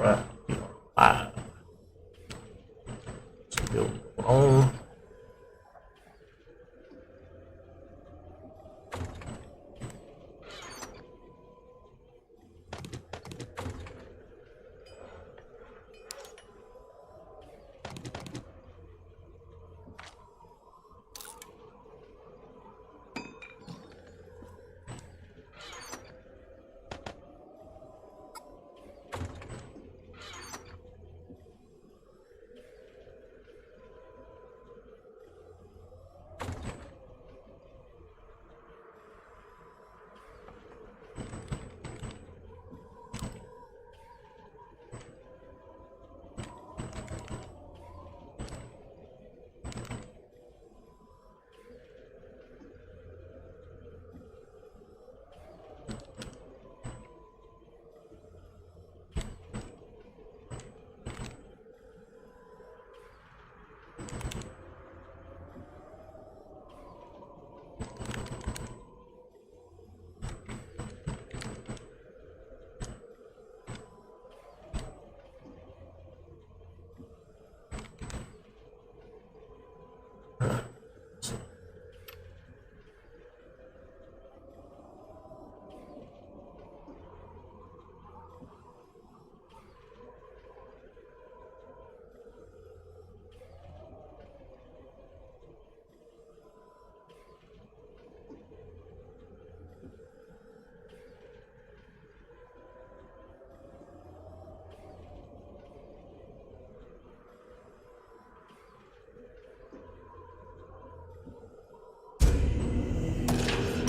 right. Five. Let's build on.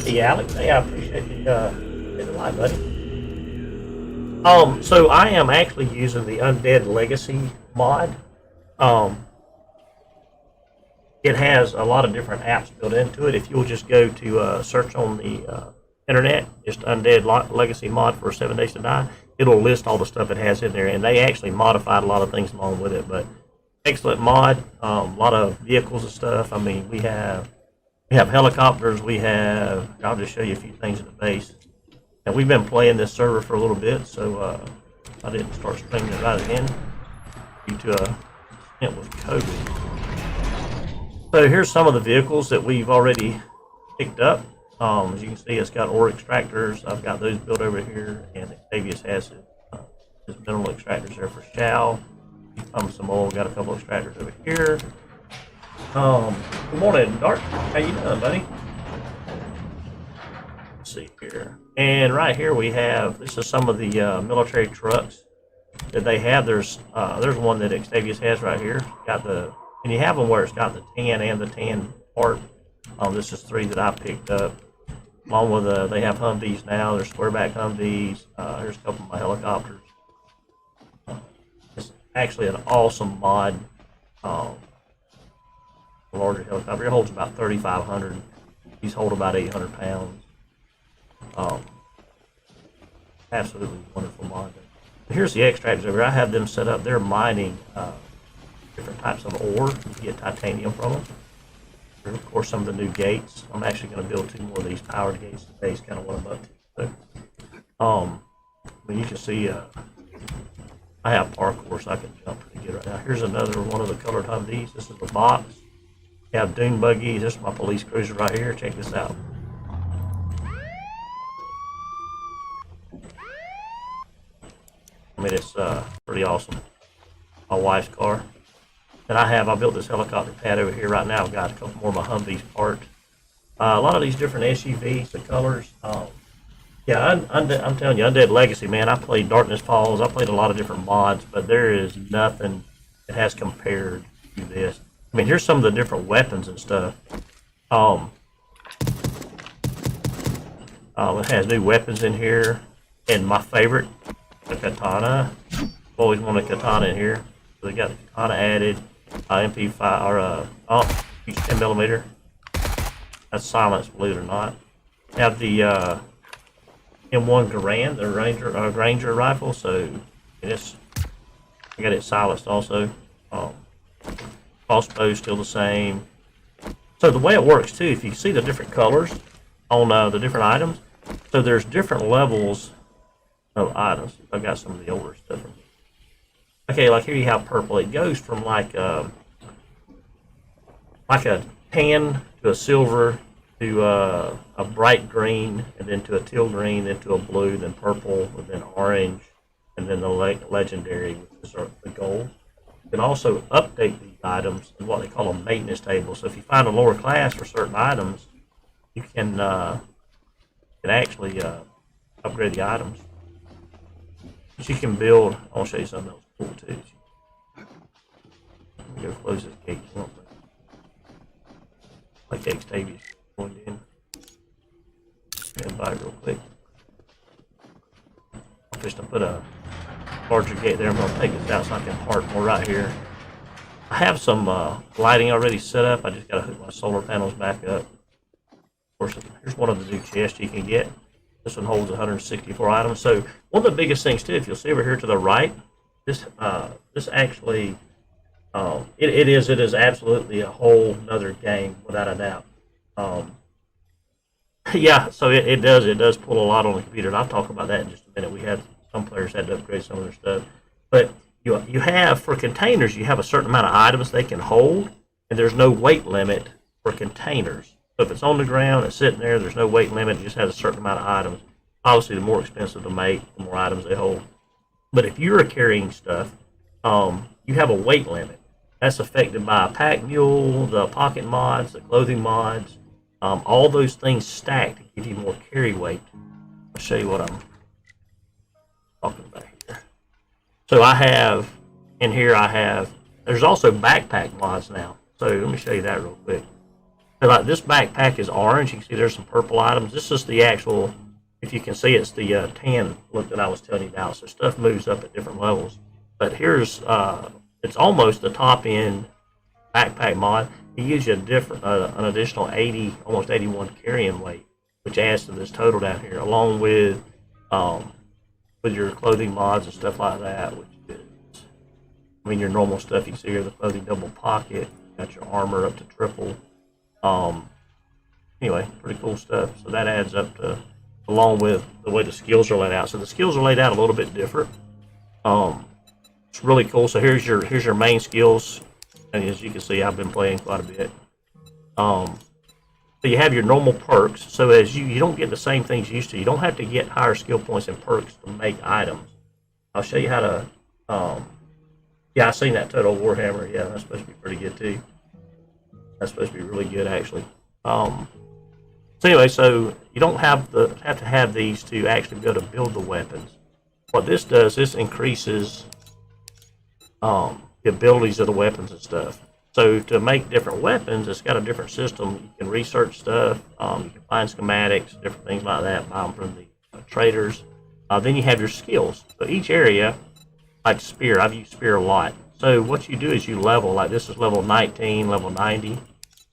Hey, Alex. Hey, I appreciate you hitting the live, buddy. So I am actually using the Undead Legacy mod. It has a lot of different apps built into it. If you'll just go to search on the internet, just Undead Legacy mod for 7 Days to Die, it'll list all the stuff it has in there, and they actually modified a lot of things along with it. But excellent mod. A lot of vehicles and stuff. I mean, we have helicopters. I'll just show you a few things at the base. And we've been playing this server for a little bit, so I didn't start streaming it right again due to it was COVID. So here's some of the vehicles that we've already picked up. As you can see, it's got ore extractors. I've got those built over here, and Octavius has his mineral extractors there for Shao. Some oil. Got a couple of extractors over here. Good morning, Dark. How you doing, buddy? Let's see here. And right here we have, this is some of the military trucks that they have. There's one that Octavius has right here. And you have them where it's got the tan and the tan part. This is 3 that I picked up. Along with they have Humvees now. There's squareback Humvees. Here's a couple of my helicopters. It's actually an awesome mod. Larger helicopter. It holds about 3,500. These hold about 800 pounds. Absolutely wonderful mod. Here's the extractors over here. I have them set up. They're mining different types of ore. You get titanium from them. And of course, some of the new gates. I'm actually going to build 2 more of these powered gates today. It's kind of what I'm up to. So, you can see I have parkour, so I can jump pretty good right now. Here's another one of the colored Humvees. This is the box. We have Dune Buggy. This is my police cruiser right here. Check this out. I mean, it's pretty awesome. My wife's car. And I built this helicopter pad over here right now. I've got a couple more of my Humvees parked. A lot of these different SUVs, the colors. Yeah, I'm telling you, Undead Legacy, man. I played Darkness Falls. I played a lot of different mods, but there is nothing that has compared to this. I mean, here's some of the different weapons and stuff. It has new weapons in here, and my favorite, the katana. I've always wanted a katana in here. So they got the katana added, MP5 or each 10mm. That's silenced, believe it or not. Have the M1 Garand, the Ranger rifle. So I got it silenced also. Crossbow still the same. So the way it works too, if you see the different colors on the different items, so there's different levels of items. I've got some of the older stuff. Okay, like here you have purple. It goes from like a tan to a silver to a bright green, and then to a teal green, then to a blue, then purple, and then orange, and then the legendary, which is the gold. You can also update these items in what they call a maintenance table. So if you find a lower class for certain items, you can actually upgrade the items. But you can build. I'll show you something else cool too. Let me go close this gate. Like the Octavius going in. Stand by real quick. I'm just gonna put a larger gate there. I'm gonna take this out so I can park more right here. I have some lighting already set up. I just gotta hook my solar panels back up. Of course, here's one of the new chests you can get. This one holds 164 items. So one of the biggest things too, if you'll see over here to the right, this actually it is absolutely a whole nother game without a doubt. Yeah, so it does pull a lot on the computer, and I'll talk about that in just a minute. We had some players had to upgrade some of their stuff, but you have for containers, you have a certain amount of items they can hold, and there's no weight limit for containers. So if it's on the ground, it's sitting there, there's no weight limit, it just has a certain amount of items. Obviously, the more expensive to make, the more items they hold. But if you're carrying stuff, you have a weight limit. That's affected by a pack mule, the pocket mods, the clothing mods. All those things stack to give you more carry weight. I'll show you what I'm talking about here. So I have, in here there's also backpack mods now. So let me show you that real quick. So like this backpack is orange. You can see there's some purple items. This is the actual, if you can see, it's the tan look that I was telling you about. So stuff moves up at different levels. But here's, it's almost the top end backpack mod. It gives you an additional 80, almost 81 carrying weight, which adds to this total down here, along with your clothing mods and stuff like that, which is, I mean, your normal stuff. You can see here the clothing double pocket, got your armor up to triple. Anyway, pretty cool stuff. So that adds up to, along with the way the skills are laid out. So the skills are laid out a little bit different. It's really cool. So here's your main skills, and as you can see, I've been playing quite a bit. So you have your normal perks. So as you don't get the same things you used to. You don't have to get higher skill points and perks to make items. I'll show you how to. Yeah, I seen that Total Warhammer. Yeah, that's supposed to be pretty good too. That's supposed to be really good actually. So anyway, so you don't have to have these to actually be able to build the weapons. What this does, this increases the abilities of the weapons and stuff. So to make different weapons, it's got a different system. You can research stuff, you can find schematics, different things like that, buy them from the traders. Then you have your skills. So each area, like spear, I've used spear a lot. So what you do is you level, like this is level 19, level 90.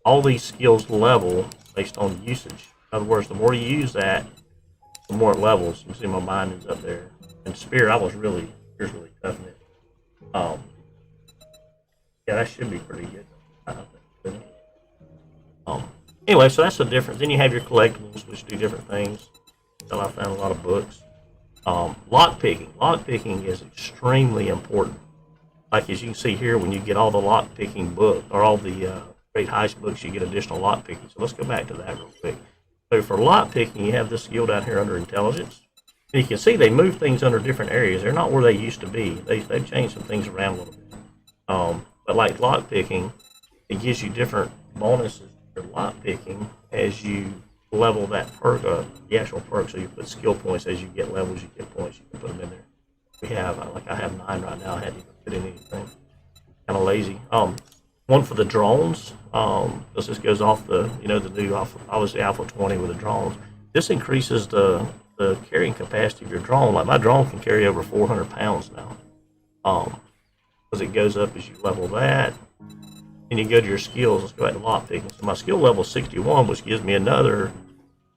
All these skills level based on usage. In other words, the more you use that, the more it levels. You can see my bindings up there. And spear, spear's really tough in it. Yeah, that should be pretty good. Anyway, so that's the difference. Then you have your collectibles, which do different things. So I found a lot of books. Lock picking. Lock picking is extremely important. Like as you can see here, when you get all the lock picking book or all the great heist books, you get additional lock picking. So let's go back to that real quick. So for lock picking, you have this skill down here under intelligence. And you can see they move things under different areas. They're not where they used to be. They've changed some things around a little bit. But like lock picking, it gives you different bonuses for lock picking as you level that perk, the actual perk. So you put skill points as you get levels, you get points, you can put them in there. We have, like I have 9 right now, I hadn't even put in anything. Kind of lazy. One for the drones, because this goes off the new obviously Alpha 20 with the drones. This increases the carrying capacity of your drone. Like my drone can carry over 400 pounds now. Because it goes up as you level that. And you go to your skills. Let's go back to lock picking. So my skill level is 61, which gives me another.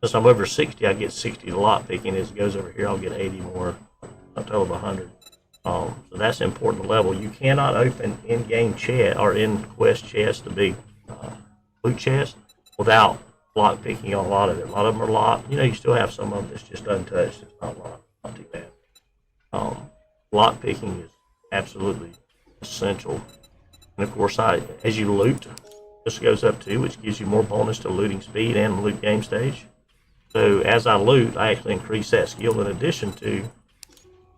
Since I'm over 60, I get 60 to lock picking. As it goes over here, I'll get 80 more. A total of 100. So that's important to level. You cannot open in-game chest or in-quest chest, the big loot chest, without lock picking on a lot of it. A lot of them are locked. You still have some of them that's just untouched. It's not locked. Not too bad. Lock picking is absolutely essential. And of course, as you loot, this goes up too, which gives you more bonus to looting speed and loot game stage. So as I loot, I actually increase that skill in addition to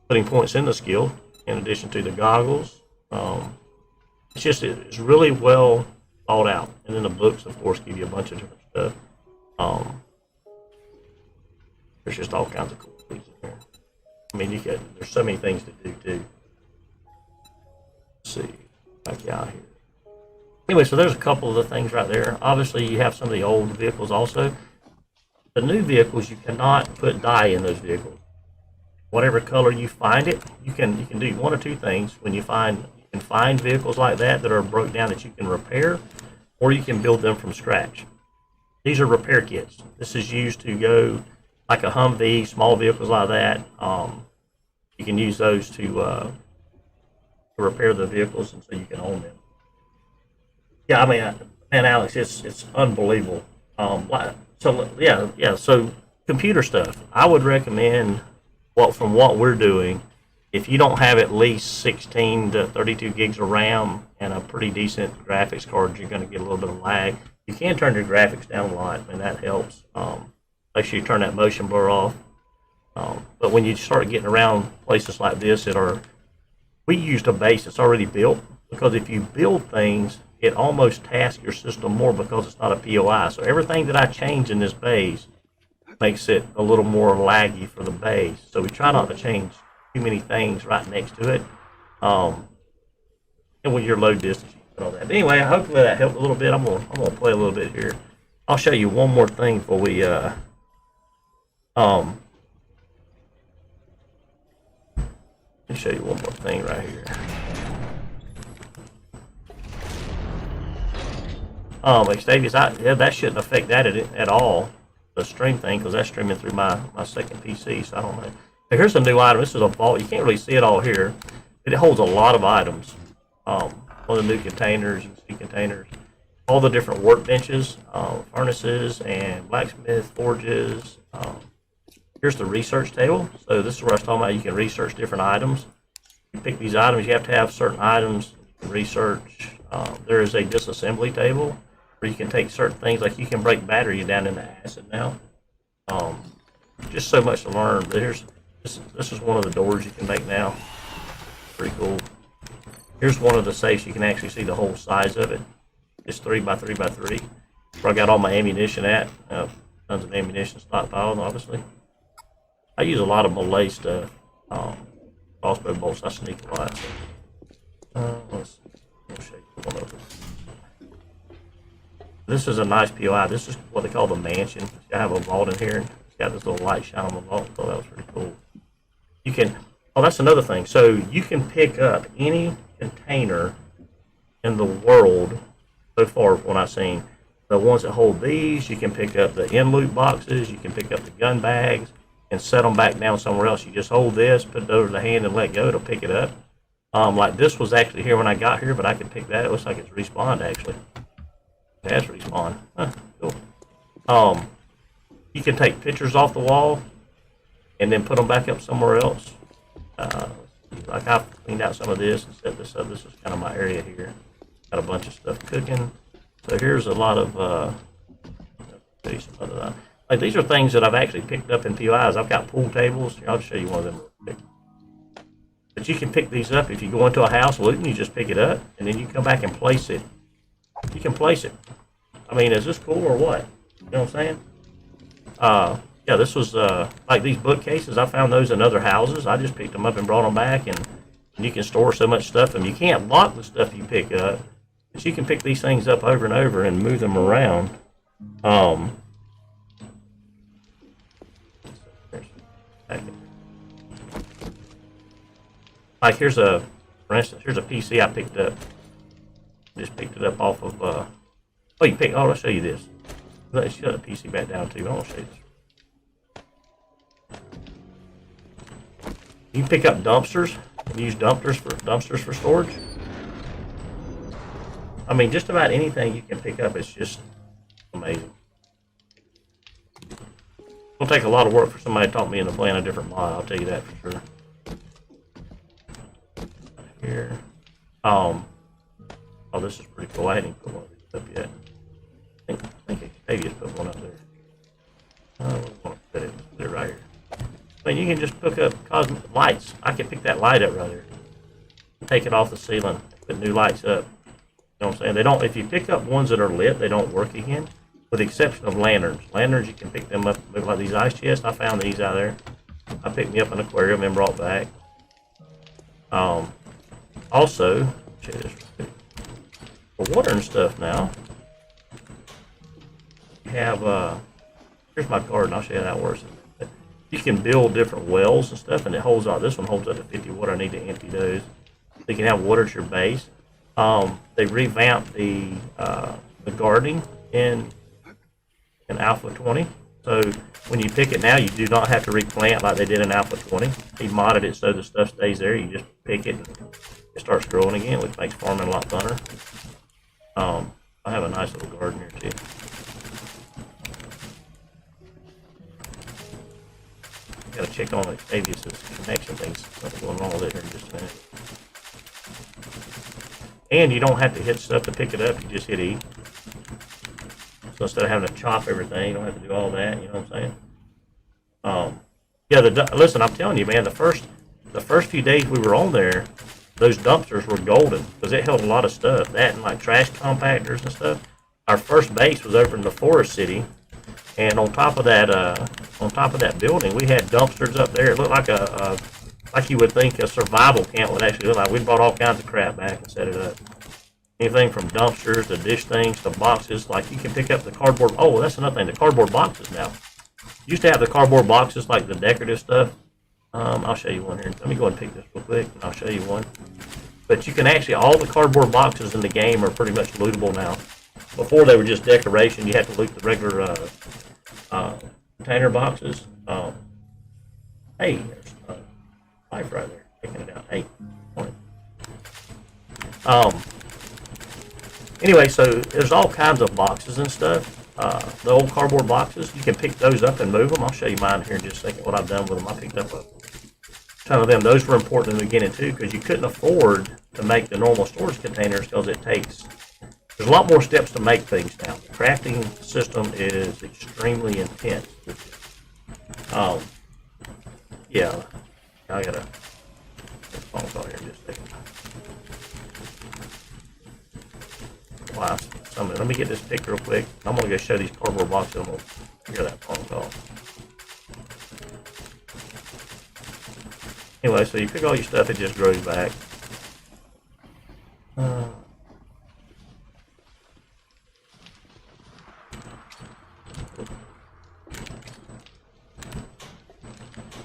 putting points in the skill, in addition to the goggles. It's really well thought out. And then the books, of course, give you a bunch of different stuff. There's just all kinds of cool things in here. I mean, there's so many things to do too. Let's see, back out here. Anyway, so there's a couple of the things right there. Obviously, you have some of the old vehicles also. The new vehicles, you cannot put dye in those vehicles. Whatever color you find it, you can do one or two things. When you can find vehicles like that are broke down that you can repair, or you can build them from scratch. These are repair kits. This is used to go like a Humvee, small vehicles like that. You can use those to repair the vehicles, and so you can own them. Yeah, I mean, man, Alex, it's unbelievable. So computer stuff. I would recommend from what we're doing. If you don't have at least 16 to 32 gigs of RAM and a pretty decent graphics card, you're going to get a little bit of lag. You can turn your graphics down a lot, and that helps. Make sure you turn that motion blur off. But when you start getting around places like this we used a base that's already built, because if you build things, it almost tasks your system more because it's not a POI. So everything that I change in this base makes it a little more laggy for the base. So we try not to change too many things right next to it. And with your load distance, you put all that. But anyway, hopefully that helped a little bit. I'm gonna play a little bit here. I'll show you one more thing before we let me show you one more thing right here. Xavius, that shouldn't affect that at all, the stream thing, because that's streaming through my second PC, so I don't know. Now, here's a new item. This is a vault. You can't really see it all here, but it holds a lot of items. One of the new containers, you can see containers, all the different workbenches, furnaces, and blacksmith forges. Here's the research table. So this is where I was talking about you can research different items. You pick these items, you have to have certain items to research. There is a disassembly table where you can take certain things, like you can break battery down into acid now. Just so much to learn. But this is one of the doors you can make now. Pretty cool. Here's one of the safes. You can actually see the whole size of it. It's 3 by 3 by 3. Where I got all my ammunition at. Tons of ammunition stockpiled, obviously. I use a lot of Malay stuff. Crossbow bolts, I sneak a lot. Let's show you one of them. This is a nice POI. This is what they call the mansion. I have a vault in here. It's got this little light shine on the vault, so that was pretty cool. You can, that's another thing. So you can pick up any container in the world so far from what I've seen. The ones that hold these, you can pick up the in-loot boxes, you can pick up the gun bags, and set them back down somewhere else. You just hold this, put it over the hand, and let go. It'll pick it up. Like this was actually here when I got here, but I can pick that. It looks like it's respawned, actually. It has respawned. Huh, cool. You can take pictures off the wall and then put them back up somewhere else. Like I've cleaned out some of this and set this up. This is kind of my area here. Got a bunch of stuff cooking. So here's a lot of, like these are things that I've actually picked up in POIs. I've got pool tables. I'll show you one of them real quick. But you can pick these up if you go into a house looting. You just pick it up and then you come back and place it. You can place it. I mean, is this cool or what? You know what I'm saying? Yeah, this was like these bookcases. I found those in other houses. I just picked them up and brought them back, and you can store so much stuff. And you can't lock the stuff you pick up, but you can pick these things up over and over and move them around. Like for instance, here's a PC I picked up. Just picked it up off of, I'll show you this. Let's shut the PC back down too. I want to show you this. You can pick up dumpsters and use dumpsters for storage. I mean, just about anything you can pick up is just amazing. It'll take a lot of work for somebody to talk me into playing a different mod, I'll tell you that for sure. here. Oh, this is pretty cool. I hadn't even put one of these up yet. I think Octavia's put one up there. I want to put it right here. I mean, you can just hook up cosmic lights. I can pick that light up right there. Take it off the ceiling, put new lights up. You know what I'm saying? They don't. If you pick up ones that are lit, they don't work again, with the exception of lanterns. Lanterns, you can pick them up, like these ice chests. I found these out there. I picked me up an aquarium and brought back. Also, check this real quick. For water and stuff now, you have, here's my garden. I'll show you how that works. You can build different wells and stuff, and it holds out. This one holds up to 50 water. I need to empty those. You can have water at your base. They revamped the gardening in Alpha 20. So when you pick it now, you do not have to replant like they did in Alpha 20. He modded it so the stuff stays there. You just pick it and it starts growing again, which makes farming a lot funner. I have a nice little garden here too. Got to check on Octavius' connection things. Something going wrong with it here in just a minute. And you don't have to hit stuff to pick it up. You just hit E. So instead of having to chop everything, you don't have to do all that. You know what I'm saying? Yeah. Listen, I'm telling you, man. The first few days we were on there, those dumpsters were golden because it held a lot of stuff. That and like trash compactors and stuff. Our first base was over in the Forest City, and on top of that building, we had dumpsters up there. It looked like like you would think a survival camp would actually look like. We brought all kinds of crap back and set it up. Anything from dumpsters to dish things to boxes. Like you can pick up the cardboard. Oh, that's another thing. The cardboard boxes now. Used to have the cardboard boxes like the decorative stuff. I'll show you one here. Let me go and pick this real quick, and I'll show you one. But you can actually, all the cardboard boxes in the game are pretty much lootable now. Before they were just decoration. You had to loot the regular container boxes. Hey, there's life right there. Picking it out. Hey, morning. Anyway, so there's all kinds of boxes and stuff. The old cardboard boxes, you can pick those up and move them. I'll show you mine here in just a second, what I've done with them. I picked up a ton of them. Those were important in the beginning too, because you couldn't afford to make the normal storage containers because there's a lot more steps to make things now. The crafting system is extremely intense. Yeah, I got a phone call here in just a second. Wow, let me get this picked real quick. I'm going to go show these cardboard boxes. I'm going to hear that phone call. Anyway, so you pick all your stuff, it just grows back.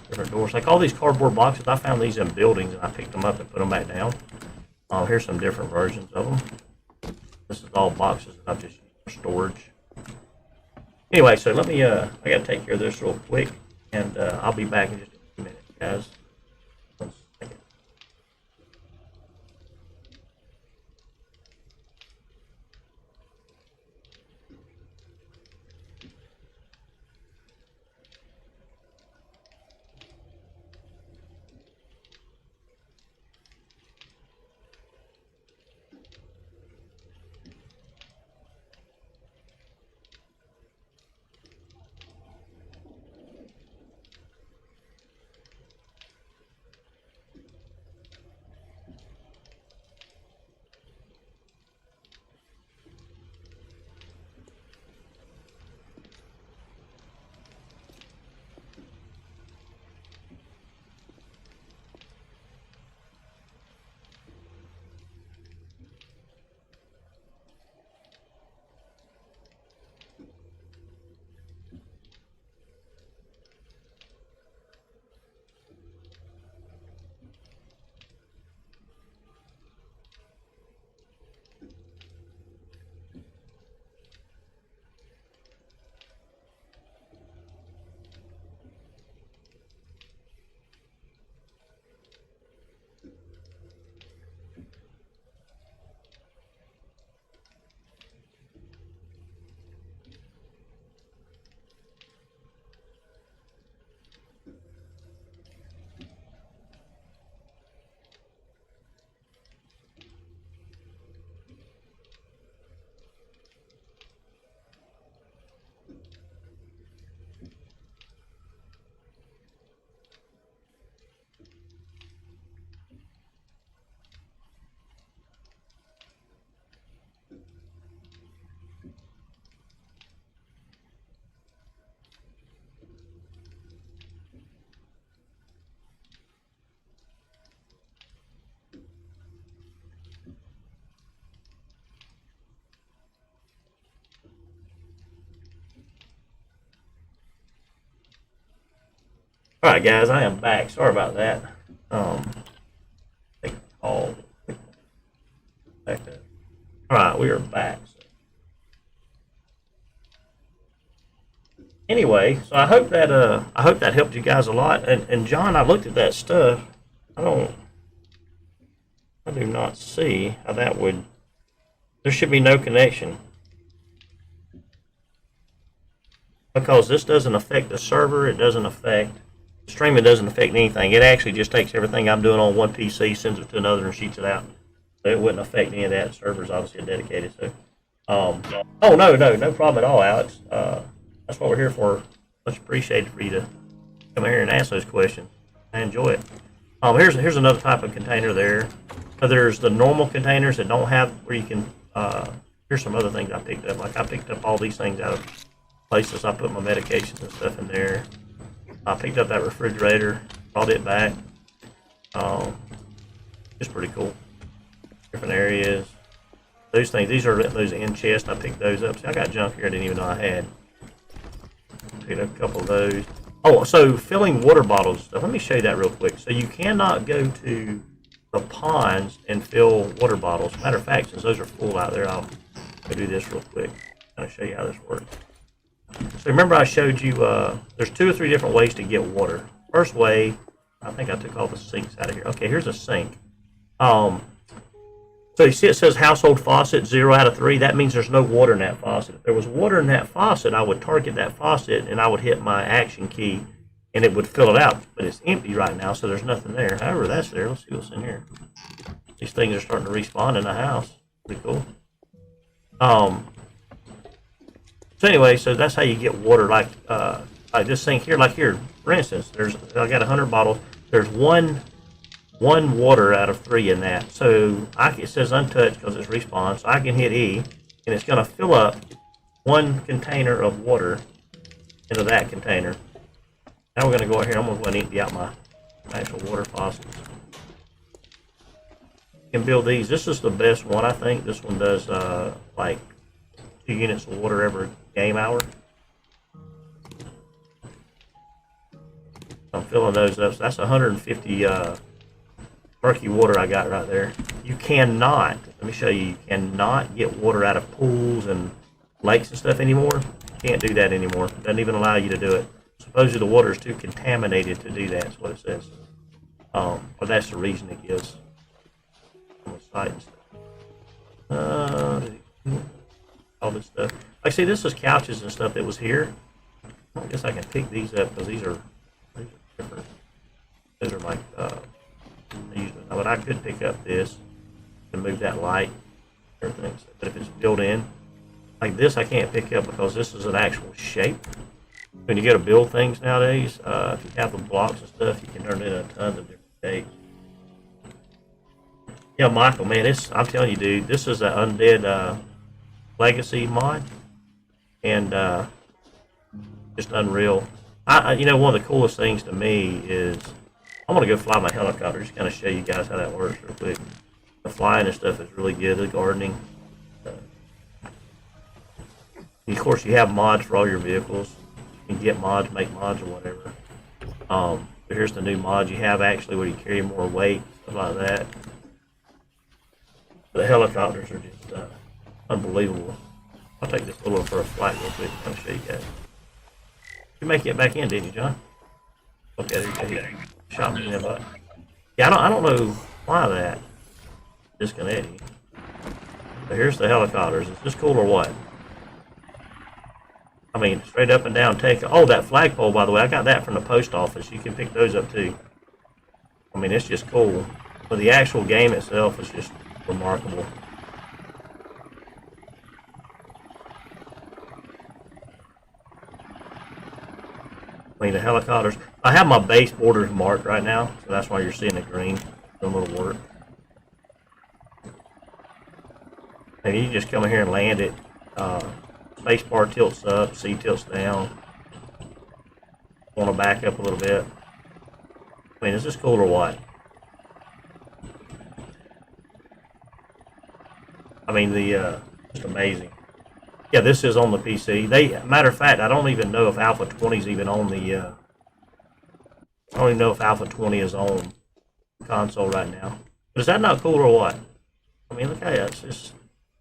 Different doors. Like all these cardboard boxes, I found these in buildings and I picked them up and put them back down. Here's some different versions of them. This is all boxes that I've just used for storage. Anyway, so let me, I got to take care of this real quick, and I'll be back in just a few minutes, guys. One second. All right, guys, I am back. Sorry about that. Take a call. Back up. All right, we are back. Anyway, so I hope that helped you guys a lot. And John, I looked at that stuff. I do not see how that would. There should be no connection because this doesn't affect the server. It doesn't affect streaming. Doesn't affect anything. It actually just takes everything I'm doing on one PC, sends it to another, and sheets it out. So it wouldn't affect any of that. The server's obviously dedicated. So, oh no problem at all, Alex. That's what we're here for. Much appreciated for you to come here and ask those questions. I enjoy it. Here's another type of container there. There's the normal containers that don't have where you can. Here's some other things I picked up. Like I picked up all these things out of places. I put my medications and stuff in there. I picked up that refrigerator, brought it back. It's pretty cool. Different areas. Those things. These are those in chest. I picked those up. See, I got junk here I didn't even know I had. Picked up a couple of those. Oh, so filling water bottles and stuff. Let me show you that real quick. So you cannot go to the ponds and fill water bottles. Matter of fact, since those are full out there, I'll go do this real quick. Kind of show you how this works. So remember I showed you there's 2 or 3 different ways to get water. First way, I think I took all the sinks out of here. Okay, here's a sink. So you see it says household faucet 0 out of 3. That means there's no water in that faucet. If there was water in that faucet, I would target that faucet and I would hit my action key and it would fill it out. But it's empty right now, so there's nothing there. However, that's there. Let's see what's in here. These things are starting to respawn in the house. Pretty cool. So anyway, so that's how you get water. Like this sink here, like here, for instance, I got 100 bottles. There's one water out of 3 in that. So it says untouched because it's respawn. So I can hit E, and it's going to fill up 1 container of water into that container. Now we're going to go out here. I'm going to go and empty out my actual water faucets. You can build these. This is the best one, I think. This one does like 2 units of water every game hour. I'm filling those up. So that's 150 murky water I got right there. You cannot, let me show you, you cannot get water out of pools and lakes and stuff anymore. You can't do that anymore. It doesn't even allow you to do it. Supposedly the water is too contaminated to do that, is what it says. But that's the reason it gives on the site and stuff. All this stuff. Like, see, this is couches and stuff that was here. I guess I can pick these up because these are different. Those are like, but I could pick up this and move that light, everything. But if it's built in, like this, I can't pick up because this is an actual shape. When you go to build things nowadays, if you have the blocks and stuff, you can turn it into tons of different shapes. Yeah, Michael, man, I'm telling you, dude, this is an Undead Legacy mod, and just unreal. You know, one of the coolest things to me is I'm gonna go fly my helicopter. Just kind of show you guys how that works real quick. The flying and stuff is really good. The gardening. Of course, you have mods for all your vehicles. You can get mods, make mods, or whatever. But here's the new mod you have actually where you carry more weight, stuff like that. The helicopters are just unbelievable. I'll take this little one for a flight real quick and show you guys. You make it back in, didn't you, John? Okay, there you go. Shot me in the butt. Yeah, I don't know why that disconnected. But here's the helicopters. Is this cool or what? I mean, straight up and down take. Oh, that flagpole, by the way, I got that from the post office. You can pick those up too. I mean, it's just cool. But the actual game itself is just remarkable. I mean, the helicopters. I have my base borders marked right now, so that's why you're seeing the green. Doing a little work. And you just come in here and land it. Space bar tilts up, C tilts down. Want to back up a little bit. I mean, is this cool or what? I mean, just amazing. Yeah, this is on the PC. Matter of fact, I don't even know if Alpha 20 is even on the I don't even know if Alpha 20 is on console right now. But is that not cool or what? I mean, look at that. It's just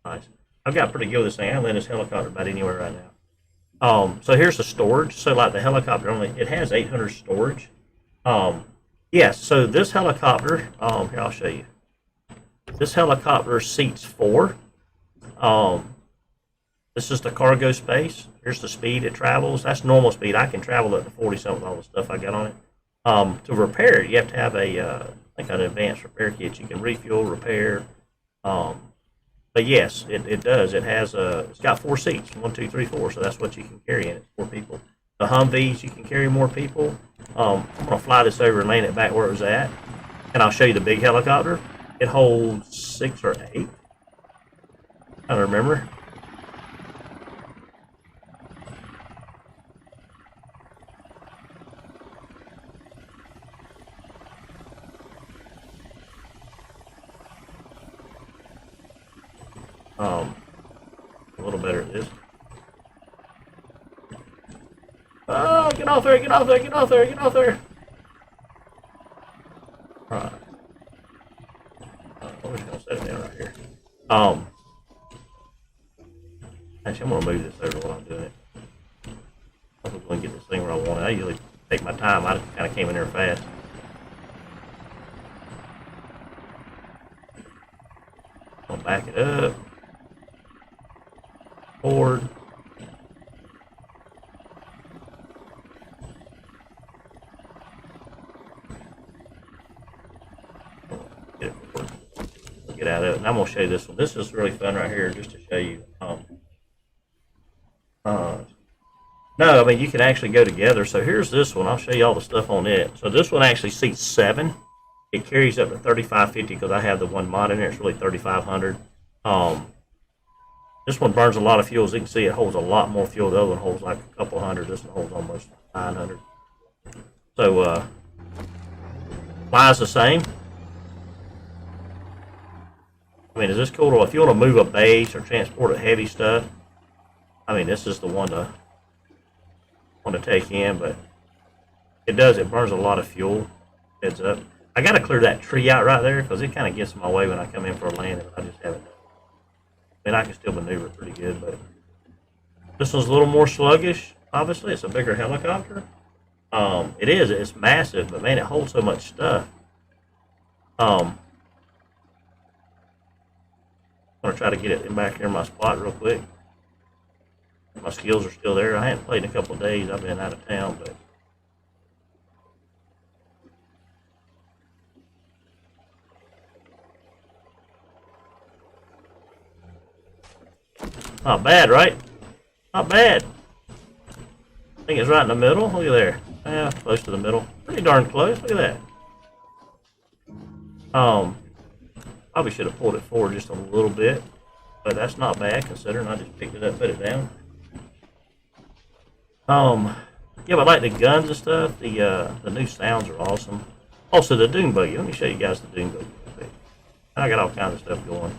nice. I've got pretty good with this thing. I don't let this helicopter about anywhere right now. So here's the storage. So like the helicopter only, it has 800 storage. Yes, so this helicopter, here I'll show you. This helicopter seats 4. This is the cargo space. Here's the speed it travels. That's normal speed. I can travel up to 40 something with all the stuff I got on it. To repair it, you have to have I think an advanced repair kit. You can refuel, repair. But yes, it does. It has it's got 4 seats, 1, 2, 3, 4. So that's what you can carry in it, 4 people. The Humvees, you can carry more people. I'm gonna fly this over and land it back where it was at, and I'll show you the big helicopter. It holds 6 or 8. I don't remember. A little better at this. Oh, get off there, get off there, get off there, get off there. Alright. I'm just gonna set it down right here. Actually, I'm gonna move this over while I'm doing it. I'm gonna get this thing where I want it. I usually take my time. I kind of came in there fast. I'm gonna back it up. Forward. Get out of it. And I'm going to show you this one. This is really fun right here, just to show you. No, I mean, you can actually go together. So here's this one. I'll show you all the stuff on it. So this one actually seats 7. It carries up to 3550 because I have the one mod in there. It's really 3500. This one burns a lot of fuel. As you can see, it holds a lot more fuel. The other one holds like a couple hundred. This one holds almost 900. So, flies the same. I mean, is this cool? If you want to move a base or transport a heavy stuff, I mean, this is the one to take in. But it does. It burns a lot of fuel. Heads up. I got to clear that tree out right there because it kind of gets in my way when I come in for a landing. I just haven't. I mean, I can still maneuver pretty good, but this one's a little more sluggish. Obviously, it's a bigger helicopter. It is. It's massive, but man, it holds so much stuff. I'm gonna try to get it back here in my spot real quick. My skills are still there. I haven't played in a couple of days. I've been out of town, but not bad, right? Not bad. I think it's right in the middle. Look at there. Yeah, close to the middle. Pretty darn close. Look at that. Probably should have pulled it forward just a little bit, but that's not bad considering I just picked it up, put it down. Yeah, but I like the guns and stuff. The new sounds are awesome. Also, the Dune Buggy. Let me show you guys the Dune Buggy. I got all kinds of stuff going.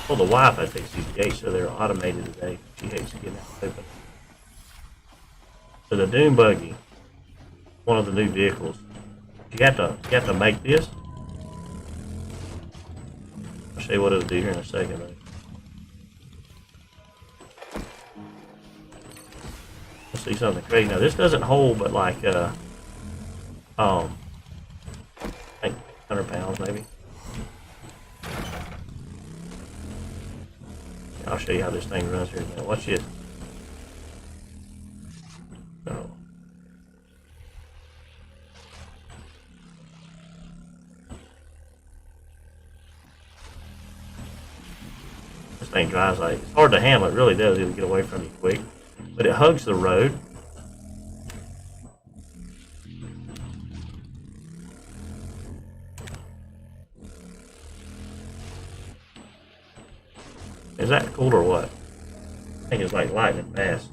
Well, the wife I fixed these gates so they're automated today. She hates getting out open. So the Dune Buggy, one of the new vehicles. You have to make this. I'll show you what it'll do here in a second. Though. Let's see something crazy. Now this doesn't hold, but like I think 100 pounds maybe. I'll show you how this thing runs here in a minute. Watch it. So. This thing drives like, it's hard to handle, it really does, it'll get away from you quick. But it hugs the road. Is that cool or what? I think it's like lightning fast.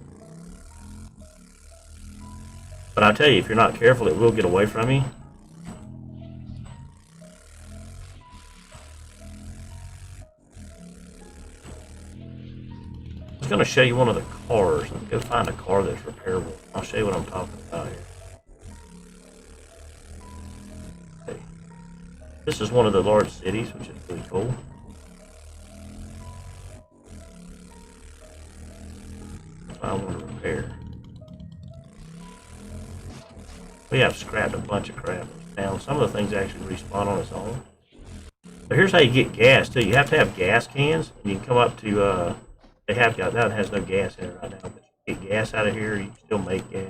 But I'll tell you, if you're not careful, it will get away from you. was going to show you one of the cars. Let's go find a car that's repairable. I'll show you what I'm talking about here. Okay. This is one of the large cities, which is really cool. I want to repair. We have scrapped a bunch of crap down. Some of the things actually respawn on its own. But here's how you get gas too. You have to have gas cans, and you can come up to. They have got that. It has no gas in it right now, but you get gas out of here. You can still make gas.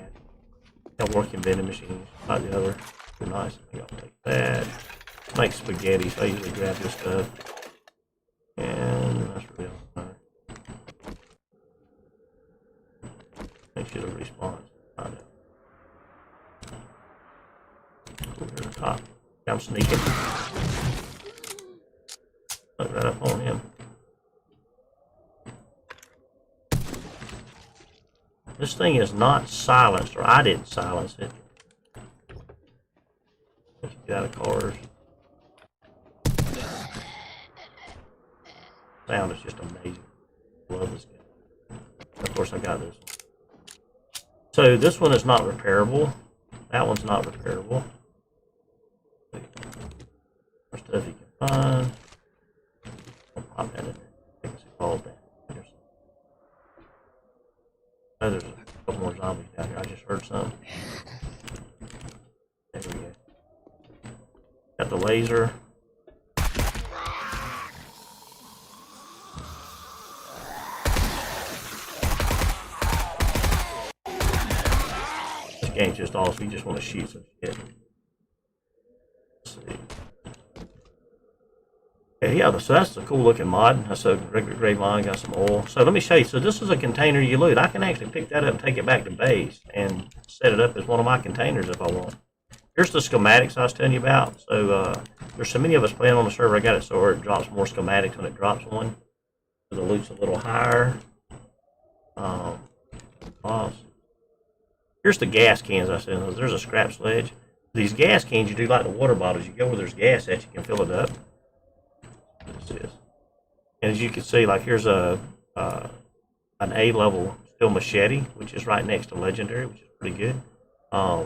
Got working vending machines, like the other. They're nice. I think I'll take that. Make spaghetti, so I usually grab this stuff. And that's real nice. Make sure it respawns. Find out. Over to the top. I'm sneaking. Look right up on him. This thing is not silenced, or I didn't silence it. Let's get out of cars. Sound is just amazing. Love this game. Of course, I got this one. So this one is not repairable. That one's not repairable. More stuff you can find. I'll pop that in there. I can see all of that. Oh, there's a couple more zombies down here. I just heard some. There we go. Got the laser. This game's just awesome. You just want to shoot some shit. Let's see. Yeah, so that's a cool looking mod. That's a regular gray mod, got some oil. So let me show you. So this is a container you loot. I can actually pick that up and take it back to base and set it up as one of my containers if I want. Here's the schematics I was telling you about. So there's so many of us playing on the server, I got it so it drops more schematics when it drops one. So the loot's a little higher. Here's the gas cans I said. There's a scrap sledge. These gas cans, you do like the water bottles. You go where there's gas at, you can fill it up. This is. And as you can see, like here's an A level steel machete, which is right next to legendary, which is pretty good. I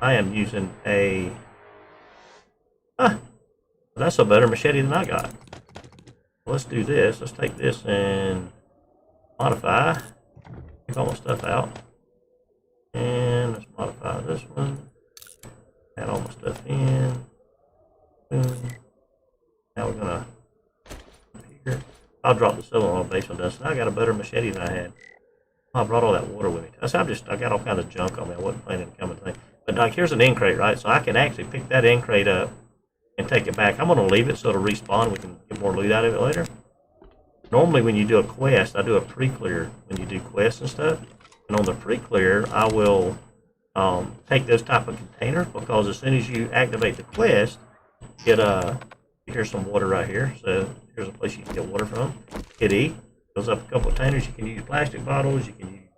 am using a that's a better machete than I got. Let's do this. Let's take this and modify. Take all my stuff out. And let's modify this one. Add all my stuff in. Boom. Now we're gonna here. I'll drop the silver on base on dust. Now I got a better machete than I had. I brought all that water with me. I got all kinds of junk on me. I wasn't planning to come and thing. But like here's an end crate, right? So I can actually pick that end crate up and take it back. I'm gonna leave it so it'll respawn. We can get more loot out of it later. Normally when you do a quest, I do a pre-clear when you do quests and stuff. And on the pre-clear, I will take those type of containers because as soon as you activate the quest, here's some water right here. So here's a place you can get water from. Hit E, goes up a couple of containers. You can use plastic bottles. You can use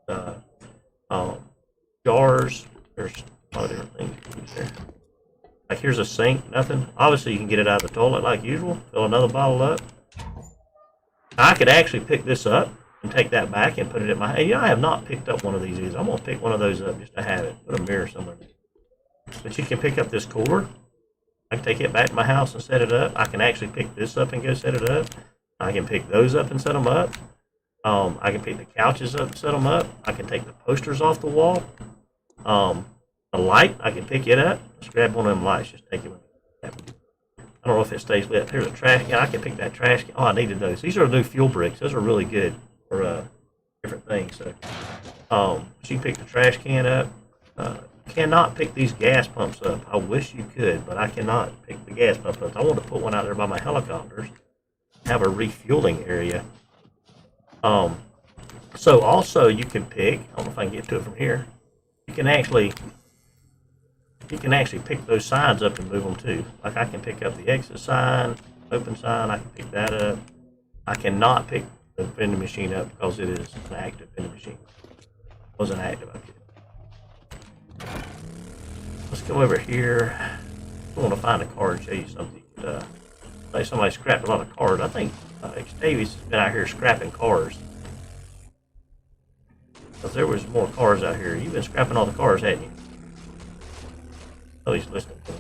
jars. There's a lot of different things you can use there. Like here's a sink, nothing. Obviously you can get it out of the toilet like usual. Fill another bottle up. I could actually pick this up and take that back and put it in my hand. I have not picked up one of these either. I'm going to pick one of those up just to have it. Put a mirror somewhere. But you can pick up this cooler. I can take it back to my house and set it up. I can actually pick this up and go set it up. I can pick those up and set them up. I can pick the couches up and set them up. I can take the posters off the wall. The light, I can pick it up. Just grab one of them lights. Just take it with me. I don't know if it stays lit. Here's a trash can. I can pick that trash can. Oh, I needed those. These are new fuel bricks. Those are really good for different things. So, so you pick the trash can up. Cannot pick these gas pumps up. I wish you could, but I cannot pick the gas pump up. I want to put one out there by my helicopters. Have a refueling area. So also you can pick. I don't know if I can get to it from here. You can actually pick those signs up and move them too. Like I can pick up the exit sign, open sign. I can pick that up. I cannot pick the vending machine up because it is an active vending machine. It wasn't active. Let's go over here. I want to find a car and show you something. Like somebody scrapped a lot of cars. I think Xavier's been out here scrapping cars. Because there was more cars out here. You've been scrapping all the cars, hadn't you? Oh, he's listening to me.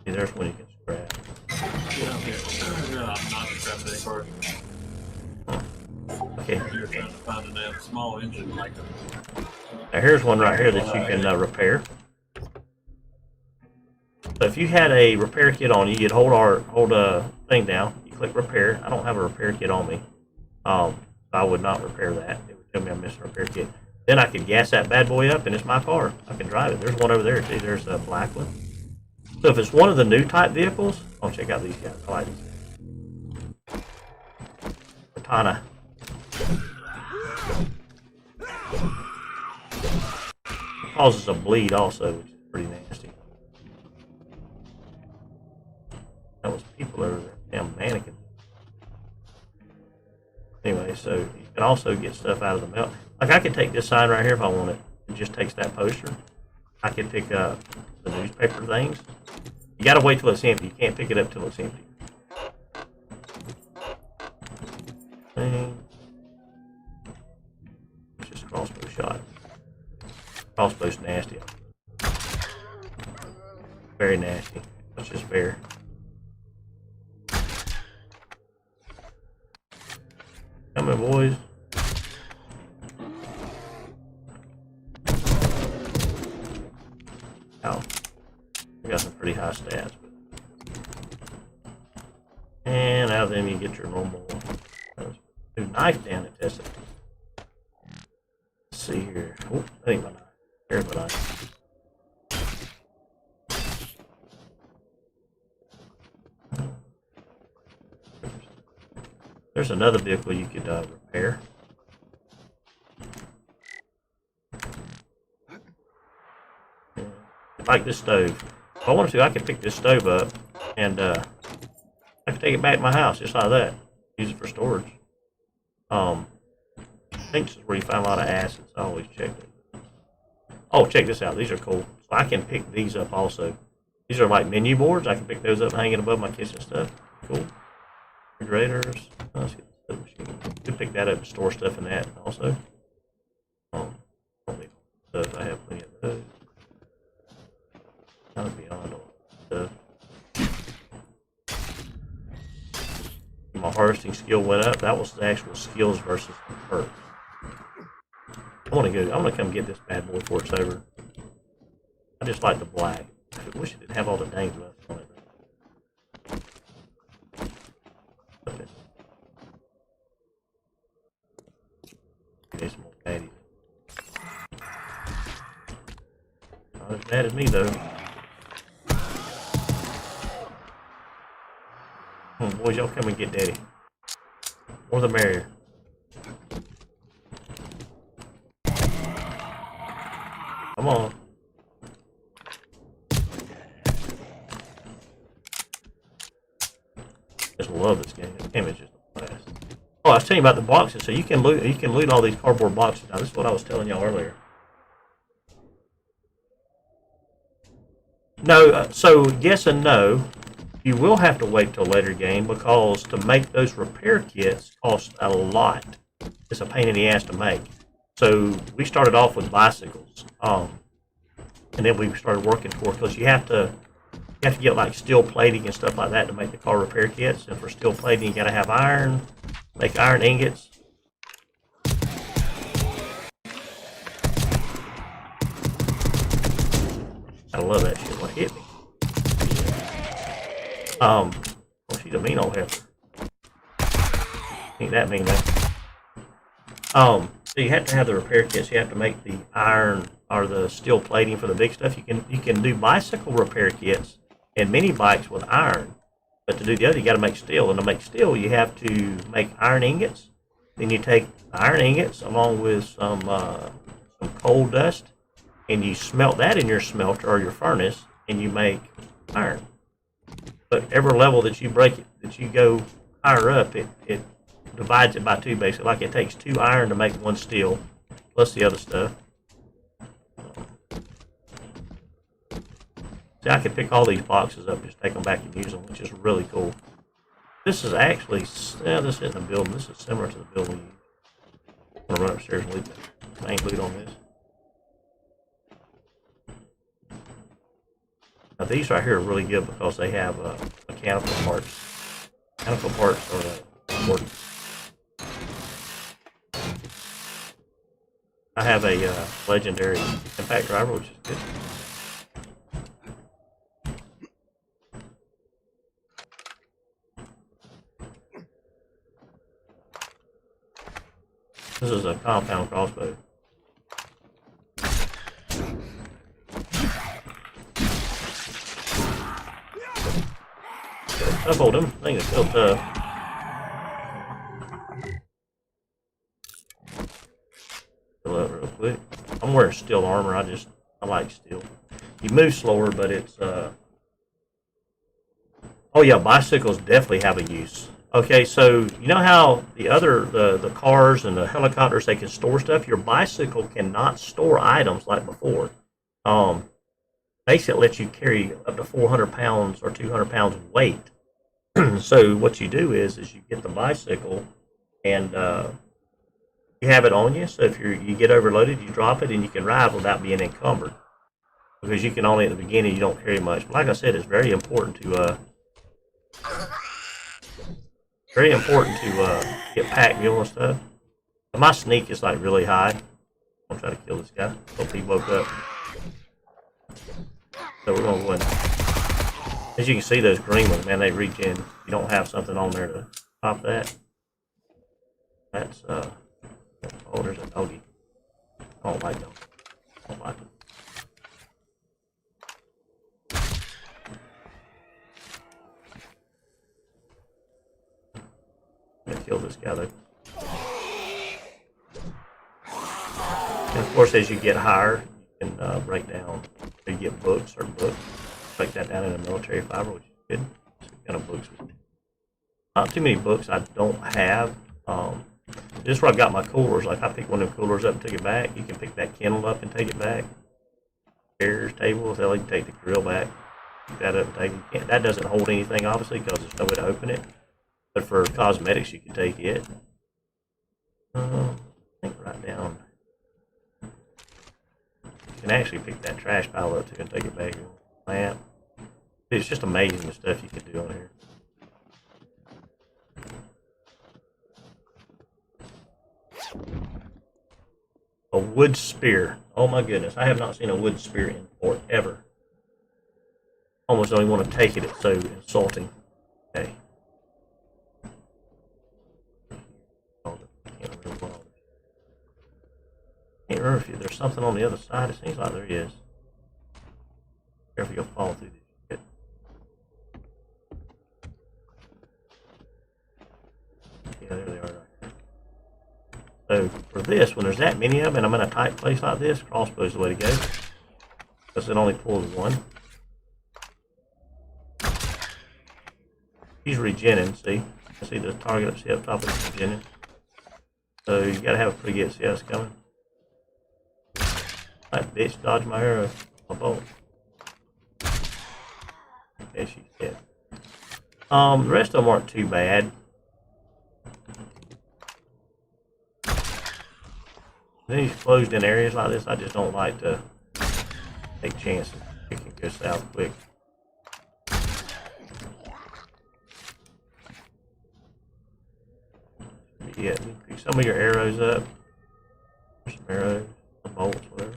See, there's one you can scrap. Yeah, I'm not scrapping any cars. Okay. You're trying to find a damn small engine like that. Now here's one right here that you can repair. So if you had a repair kit on you, you'd hold a thing down. You click repair. I don't have a repair kit on me. I would not repair that. It would tell me I'm missing a repair kit. Then I can gas that bad boy up, and it's my car. I can drive it. There's one over there too. There's a black one. So if it's one of the new type vehicles, oh, check out these guys. I like these guys. Baton. Causes a bleed also, which is pretty nasty. That was people over there. Damn mannequin. Anyway, so you can also get stuff out of the mail. Like I can take this sign right here if I want it. It just takes that poster. I can pick up the newspaper things. You gotta wait till it's empty. You can't pick it up till it's empty. It's just a crossbow shot. Crossbow's nasty. Very nasty. That's just fair. Come on, boys. Oh, we got some pretty high stats. And out of them, you get your normal knife down and test it. Let's see here. Oh, that ain't my knife. Here's my knife. There's another vehicle you could repair. Like this stove. If I wanted to, I could pick this stove up and I could take it back to my house just like that. Use it for storage. I think this is where you find a lot of acids. I always check it. Oh, check this out. These are cool. So I can pick these up also. These are like menu boards. I can pick those up hanging above my kitchen stuff. Cool. Refrigerators. Let's get the machine. You can pick that up and store stuff in that also. I don't need stuff. I have plenty of those. Kind of beyond all stuff. My harvesting skill went up. That was the actual skills versus the perks. I want to come get this bad boy before it's over. I just like the black. I wish it didn't have all the dang rust on it. Okay. Get some more patties. Not as bad as me though. Boys, y'all come and get daddy. More the merrier. Come on. Just love this game. This game is just a blast. Oh, I was telling you about the boxes. So you can loot all these cardboard boxes. Now this is what I was telling y'all earlier. No, so yes and no. You will have to wait till a later game because to make those repair kits cost a lot. It's a pain in the ass to make. So we started off with bicycles, and then we started working toward because you have to get like steel plating and stuff like that to make the car repair kits. And for steel plating, you got to have iron, make iron ingots. I love that shit. What hit me? Well, she's a mean old heifer. Ain't that mean, man? So you have to have the repair kits. You have to make the iron or the steel plating for the big stuff. You can do bicycle repair kits and mini bikes with iron, but to do the other, you got to make steel. And to make steel, you have to make iron ingots. Then you take iron ingots along with some coal dust, and you smelt that in your smelter or your furnace, and you make iron. But every level that you break it, that you go higher up, it divides it by two, basically. Like it takes 2 iron to make 1 steel, plus the other stuff. See, I can pick all these boxes up, just take them back and use them, which is really cool. This is actually, yeah, this isn't a building. This is similar to the building. I'm gonna run upstairs and leave the main loot on this. Now these right here are really good because they have mechanical parts. Mechanical parts are important. I have a legendary impact driver, which is good. This is a compound crossbow. Tough hold him. I think it's still tough. Fill up real quick. I'm wearing steel armor. I like steel. You move slower, but it's oh yeah, bicycles definitely have a use. Okay, so you know how the cars and the helicopters, they can store stuff? Your bicycle cannot store items like before. Basically, it lets you carry up to 400 pounds or 200 pounds of weight. So what you do is you get the bicycle and you have it on you. So if you get overloaded, you drop it and you can ride without being encumbered. Because you can only at the beginning, you don't carry much. But like I said, it's very important to get pack mule and stuff. But my sneak is like really high. I'm trying to kill this guy. Hope he woke up. So we're gonna go in. As you can see, those green ones, man, they regen. You don't have something on there to stop that. That's oh, there's a doggy. I don't like them. I don't like them. I'm gonna kill this guy though. And of course, as you get higher, you can break down. You get books or books. Break that down into military fiber, which is good. So kind of books. Not too many books I don't have. Just where I got my coolers. Like I pick one of them coolers up and take it back. You can pick that kennel up and take it back. Chairs, tables. Hell, you can take the grill back. Pick that up and take it. That doesn't hold anything, obviously, because there's no way to open it. But for cosmetics, you can take it. I think right down. You can actually pick that trash pile up too and take it back. Lamp. It's just amazing the stuff you can do on here. A wood spear. Oh my goodness, I have not seen a wood spear in forever. Almost don't even want to take it, it's so insulting. Okay. Can't remember if there's something on the other side. It seems like there is. Careful, you'll fall through this shit. Yeah, there they are right there. So for this, when there's that many of them and I'm in a tight place like this, crossbow's the way to go. Because it only pulls one. He's regenning, see? See the target up top of the regenning. So you gotta have a pretty good CS coming. That bitch dodged my arrow, my bolt. Okay, she's dead. The rest of them aren't too bad. These closed in areas like this, I just don't like to take chances. It can go south quick. Yeah, pick some of your arrows up. Some arrows, some bolts, whatever.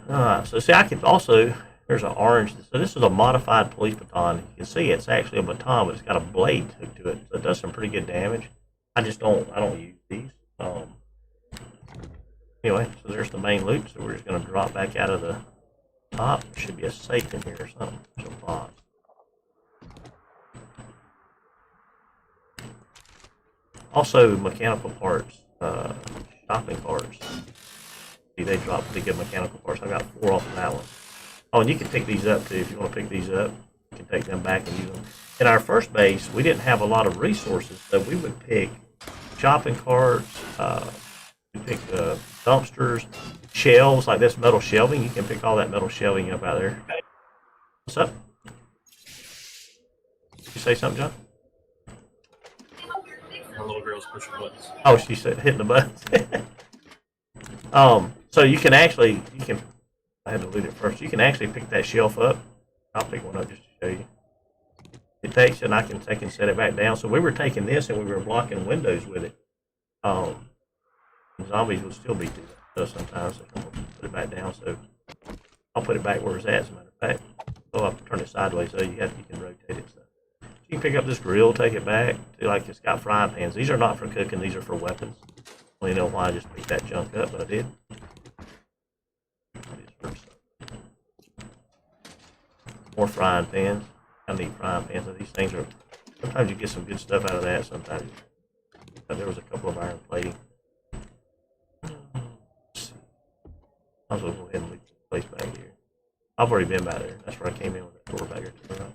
Alright, so see, I can also, there's an orange, so this is a modified police baton. You can see it's actually a baton, but it's got a blade hooked to it, so it does some pretty good damage. I don't use these. Anyway, so there's the main loot, so we're just going to drop back out of the top. There should be a safe in here or something. There's a box. Also, mechanical parts, shopping carts. See, they drop pretty good mechanical parts. I got 4 off of that one. Oh, and you can pick these up too. If you want to pick these up, you can take them back and use them. In our first base, we didn't have a lot of resources, so we would pick shopping carts, we pick dumpsters, shelves, like this metal shelving. You can pick all that metal shelving up out there. What's up? You say something, John? Our little girl's pushing buttons. Oh, she said hitting the buttons. So you can actually, I had to loot it first. You can actually pick that shelf up. I'll pick one up just to show you. It takes, and I can take and set it back down. So we were taking this and we were blocking windows with it. Zombies will still be doing that sometimes. So I'll put it back down. So I'll put it back where it's at, as a matter of fact. So I'll turn it sideways so you can rotate it. So you can pick up this grill, take it back. See, like it's got frying pans. These are not for cooking. These are for weapons. I don't really know why I just picked that junk up, but I did. More frying pans. I need frying pans. So these things are, sometimes you get some good stuff out of that. Sometimes there was a couple of iron plating. I'll go ahead and leave the place back here. I've already been back there. That's where I came in with that door back here to the right.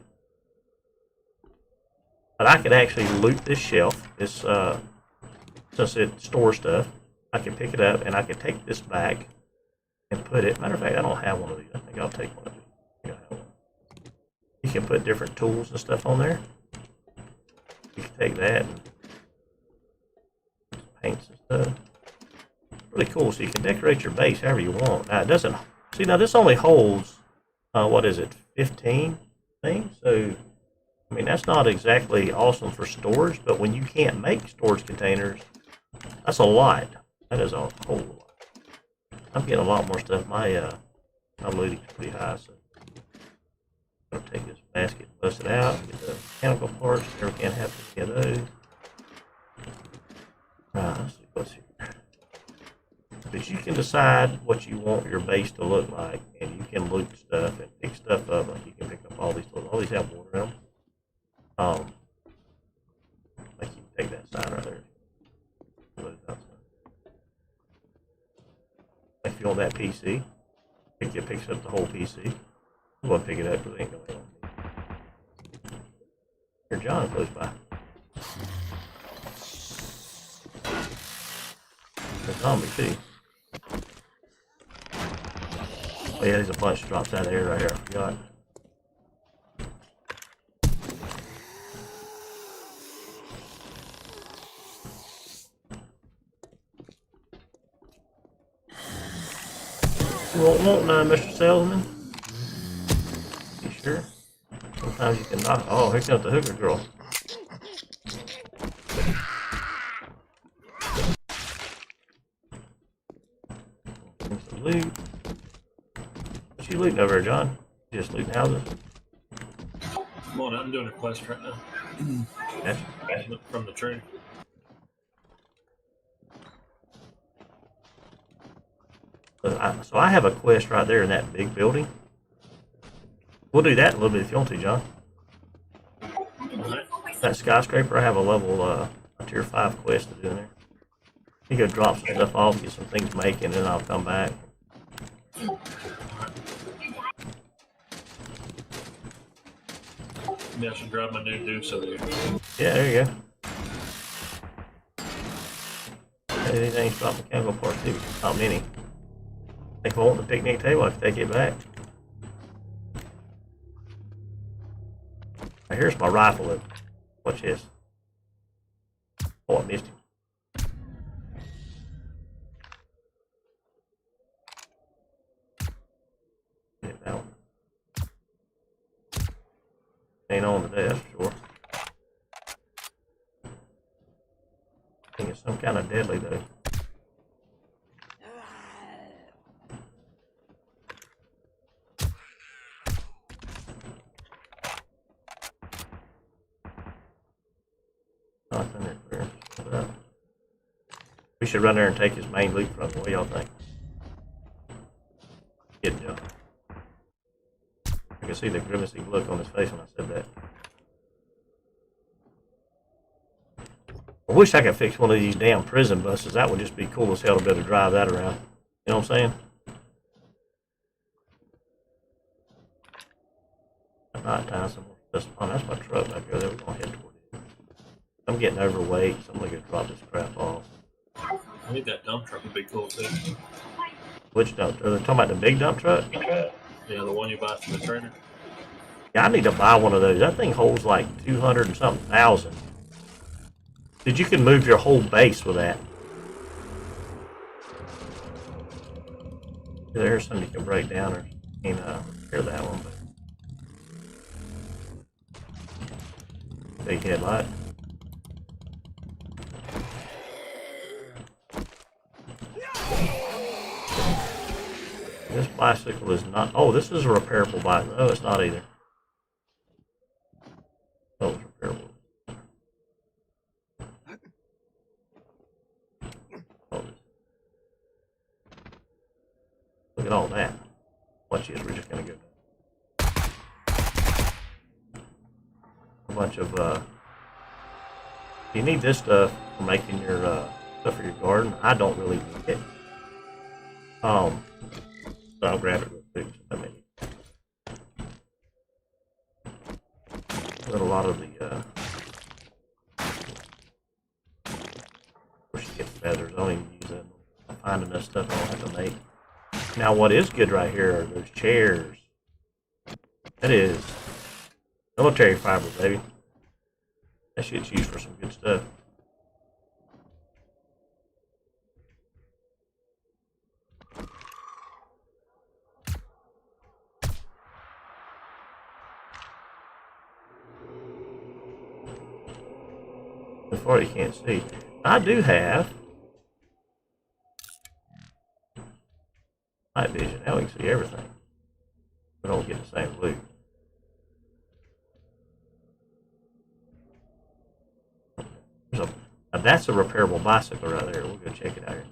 But I could actually loot this shelf. This since it stores stuff, I can pick it up and I can take this back and put it. Matter of fact, I don't have one of these. I think I'll take one of these. I think I have one. You can put different tools and stuff on there. You can take that and paints and stuff. Really cool. So you can decorate your base however you want. Now it doesn't. See, now this only holds what is it, 15 things? So I mean that's not exactly awesome for storage, but when you can't make storage containers, that's a lot. That is a whole lot. I'm getting a lot more stuff. My looting's pretty high, so I'm gonna take this basket, bust it out, get the mechanical parts. Never can have to get those. Let's see what's here. But you can decide what you want your base to look like, and you can loot stuff and pick stuff up. Like you can pick up all these tools. All these have water in them. Like you can take that sign right there. Like if you want that PC, it picks up the whole PC. I'm going to pick it up because it ain't going to help me. Here, John, close by. The zombie, too. Oh, yeah, there's a bunch drops out of there right here. I forgot. You won't Mr. Salesman? You sure? Sometimes you can knock. Oh, here comes the hooker girl. Some loot. What you looting over there, John? You just looting houses? Come on, I'm doing a quest right now. That's From the tree. So I have a quest right there in that big building. We'll do that in a little bit if you want to, John. Right. That skyscraper, I have a level, a tier 5 quest to do in there. You go drop some stuff off, get some things making, and then I'll come back. Maybe I should grab my new deuce over here. Yeah, there you go. Anything's drop mechanical parts too. Not many. If I want the picnic table, I can take it back. Now here's my rifle. Watch this. Oh, I missed him. Get it out. Ain't on today, that's for sure. I think it's some kind of deadly though. We should run there and take his main loot from him. What do y'all think? Good job. I can see the grimacing look on his face when I said that. I wish I could fix one of these damn prison buses. That would just be cool as hell to be able to drive that around. You know what I'm saying? At night time, that's my truck back there. We're going to head toward it. I'm getting overweight, so I'm going to drop this crap off. I think that dump truck would be cool too. Which dump? Are they talking about the big dump truck? Yeah, the one you buy from the trader. Yeah, I need to buy one of those. That thing holds like 200 and something thousand. Dude, you can move your whole base with that. There's something you can break down or you can repair that one. But big headlight. This bicycle is not. Oh, this is a repairable bicycle. No, it's not either. Oh, it's repairable. Oh, look at all that. Watch this. We're just gonna go. A bunch of. You need this stuff for making your stuff for your garden. I don't really need it. So I'll grab it real quick. But a lot of the where she gets feathers, I don't even use them. I find enough stuff I don't have to make. Now what is good right here are those chairs. That is military fiber, baby. That shit's used for some good stuff. Before you can't see. I do have night vision. Now we can see everything. We don't get the same loot. Now that's a repairable bicycle right there. We'll go check it out here.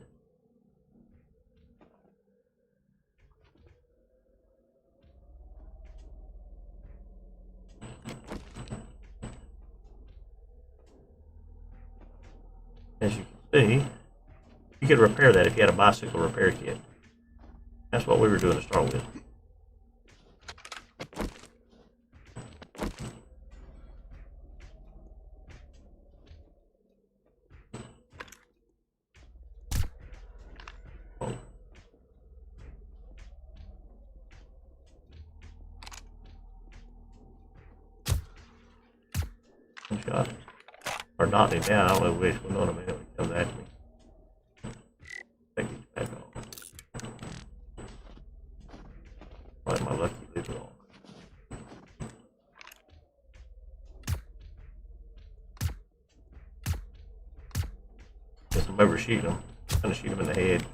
As you can see, you could repair that if you had a bicycle repair kit. That's what we were doing to start with. Shot. Or knocked me down. I don't know which one on him comes at me. Take these back off. Like my lucky loot on. Guess I'm overshooting him. I'm gonna shoot him in the head.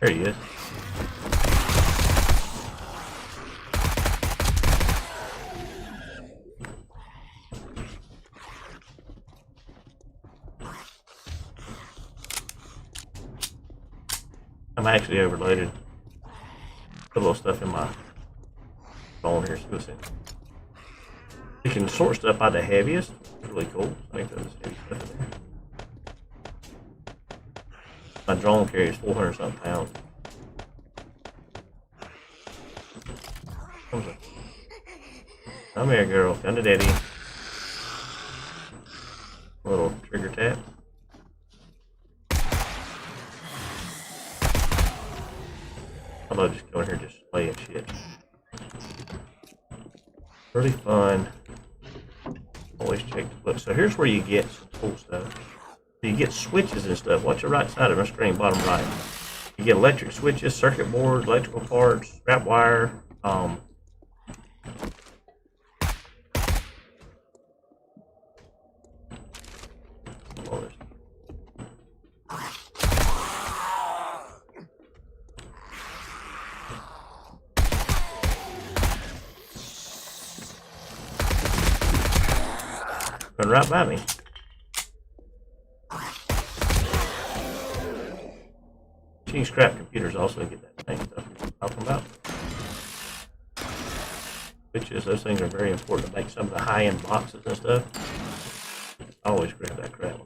There he is. I'm actually overloaded. Put a little stuff in my phone here, see what's in. You can sort stuff by the heaviest. It's really cool. I think there's heavy stuff in there. My drone carries 400 something pounds. Come here, girl. Come to daddy. A little trigger tap. I love just going here just playing shit. Really fun. Always check the book. So here's where you get some cool stuff. You get switches and stuff. Watch the right side of my screen, bottom right. You get electric switches, circuit boards, electrical parts, scrap wire. Run right by me. You can scrap computers also and get that same stuff we're talking about. Switches, those things are very important to make some of the high-end boxes and stuff. I always grab that crap.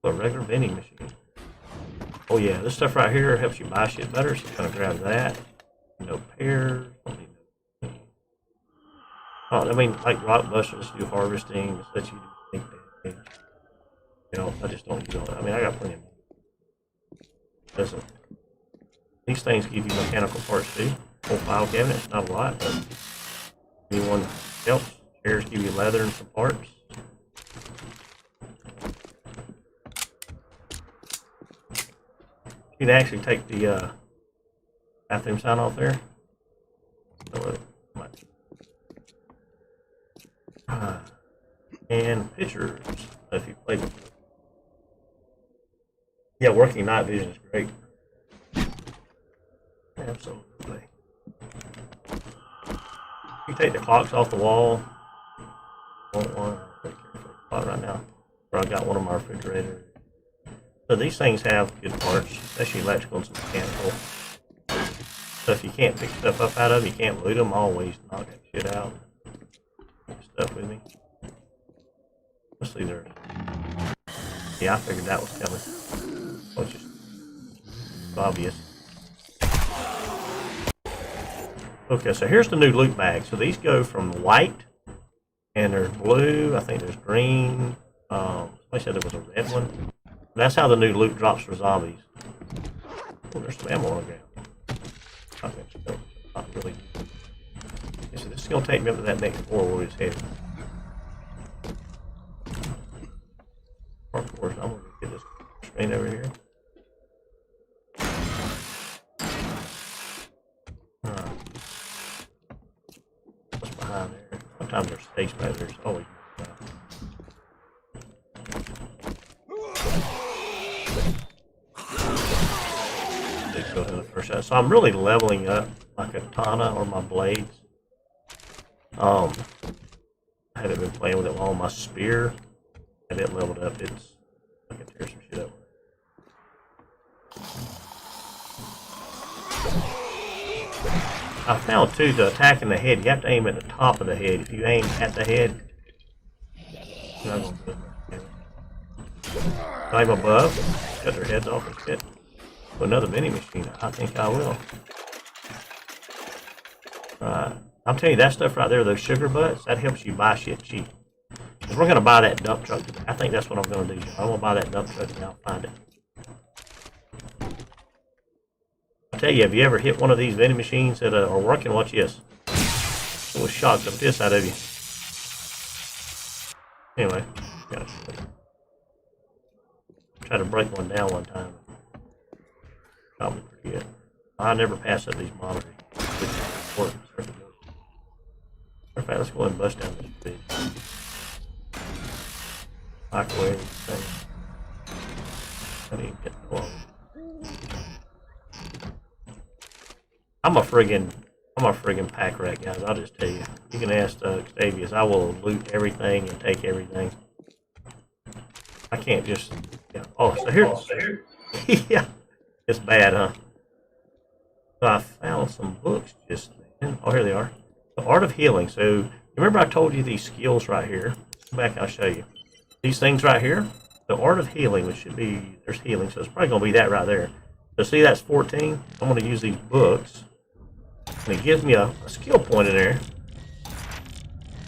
A regular vending machine. Oh yeah, this stuff right here helps you buy shit better, so you're gonna grab that. No pairs. Oh, I mean, like rock busters do harvesting, this lets you do think damage. You know, I just don't use it. I mean, I got plenty of money. Listen, these things give you mechanical parts too. Whole file cabinet, not a lot, but anyone else, chairs give you leather and some parts. You can actually take the bathroom sign off there. And pictures, if you play with it. Yeah, working night vision is great. Absolutely. You take the clocks off the wall. Won't want to take care of the clock right now. Or I got one of my refrigerators. So these things have good parts, especially electrical and some mechanical. So if you can't pick stuff up out of them, you can't loot them, always knock that shit out. Take stuff with me. Let's see there. Yeah, I figured that was coming. Well, it's just obvious. Okay, so here's the new loot bag. So these go from white, and there's blue, I think there's green. Somebody said there was a red one. That's how the new loot drops for zombies. Oh, there's some ammo on the ground. Not really. Okay, so this is going to take me up to that next floor where we was headed. Of course, I'm going to get this screen over here. What's behind there? Sometimes there's space back there. There's always. So I'm really leveling up my katana or my blades. I haven't been playing with it long. My spear, I haven't leveled up. It's I can tear some shit up. I found too, the attack in the head, you have to aim at the top of the head. If you aim at the head, you're not gonna do it. Aim above, cut their heads off and shit. Another vending machine, I think I will. I'm telling you, that stuff right there, those sugar butts, that helps you buy shit cheap. Because we're going to buy that dump truck today. I think that's what I'm going to do. I'm going to buy that dump truck and I'll find it. I tell you, have you ever hit one of these vending machines that are working? Watch this. It will shock the piss out of you. Anyway, try to break one down one time. Probably pretty good. I never pass up these monitors. Which is important. In fact, let's go ahead and bust down this big microwave thing. I need to get going. I'm a friggin' pack rat, guys. I'll just tell you. You can ask Octavius. I will loot everything and take everything. I can't just. Yeah. Oh, so here. Yeah. It's bad, huh? So I found some books just then. Oh, here they are. The Art of Healing. So, remember I told you these skills right here? Go back, I'll show you. These things right here, the Art of Healing, which should be, there's healing, so it's probably going to be that right there. So, see, that's 14. I'm going to use these books. And it gives me a skill point in there.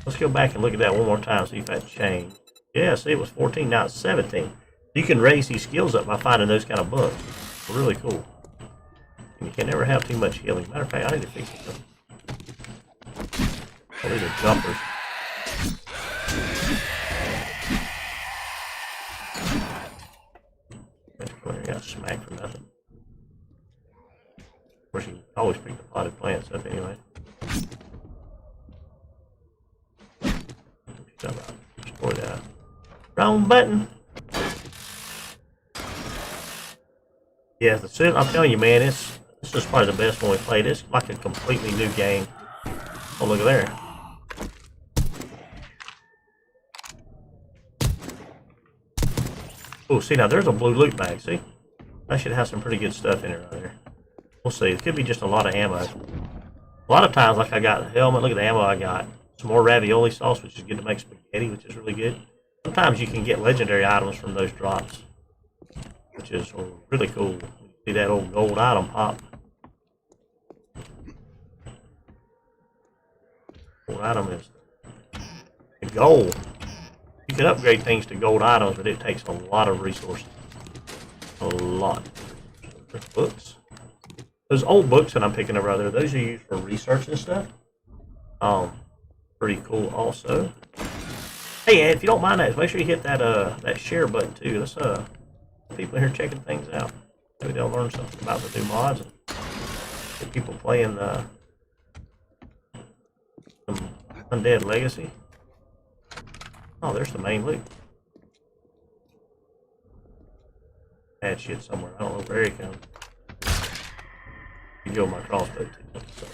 Let's go back and look at that one more time, see if that changed. Yeah, see, it was 14, now it's 17. You can raise these skills up by finding those kind of books. Really cool. And you can never have too much healing. Matter of fact, I need to fix this. Oh, these are jumpers. Come here, got smacked for nothing. Of course, you can always pick the potted plants up anyway. Destroy that. Wrong button. Yeah, I'm telling you, man, this is probably the best one we played. It's like a completely new game. Oh, look at there. Oh, see, now there's a blue loot bag, see? That should have some pretty good stuff in it right there. We'll see. It could be just a lot of ammo. A lot of times, like I got a helmet, look at the ammo I got. Some more ravioli sauce, which is good to make spaghetti, which is really good. Sometimes you can get legendary items from those drops, which is really cool. See that old gold item pop. Gold item is gold. You can upgrade things to gold items, but it takes a lot of resources. A lot. There's books. Those old books that I'm picking up right there, those are used for research and stuff. Pretty cool also. Hey, if you don't mind that, make sure you hit that that share button too. Let's people here checking things out. Maybe they'll learn something about the new mods and get people playing some Undead Legacy. Oh, there's the main loot. Bad shit somewhere. I don't know where it comes. You go with my crossbow too. So.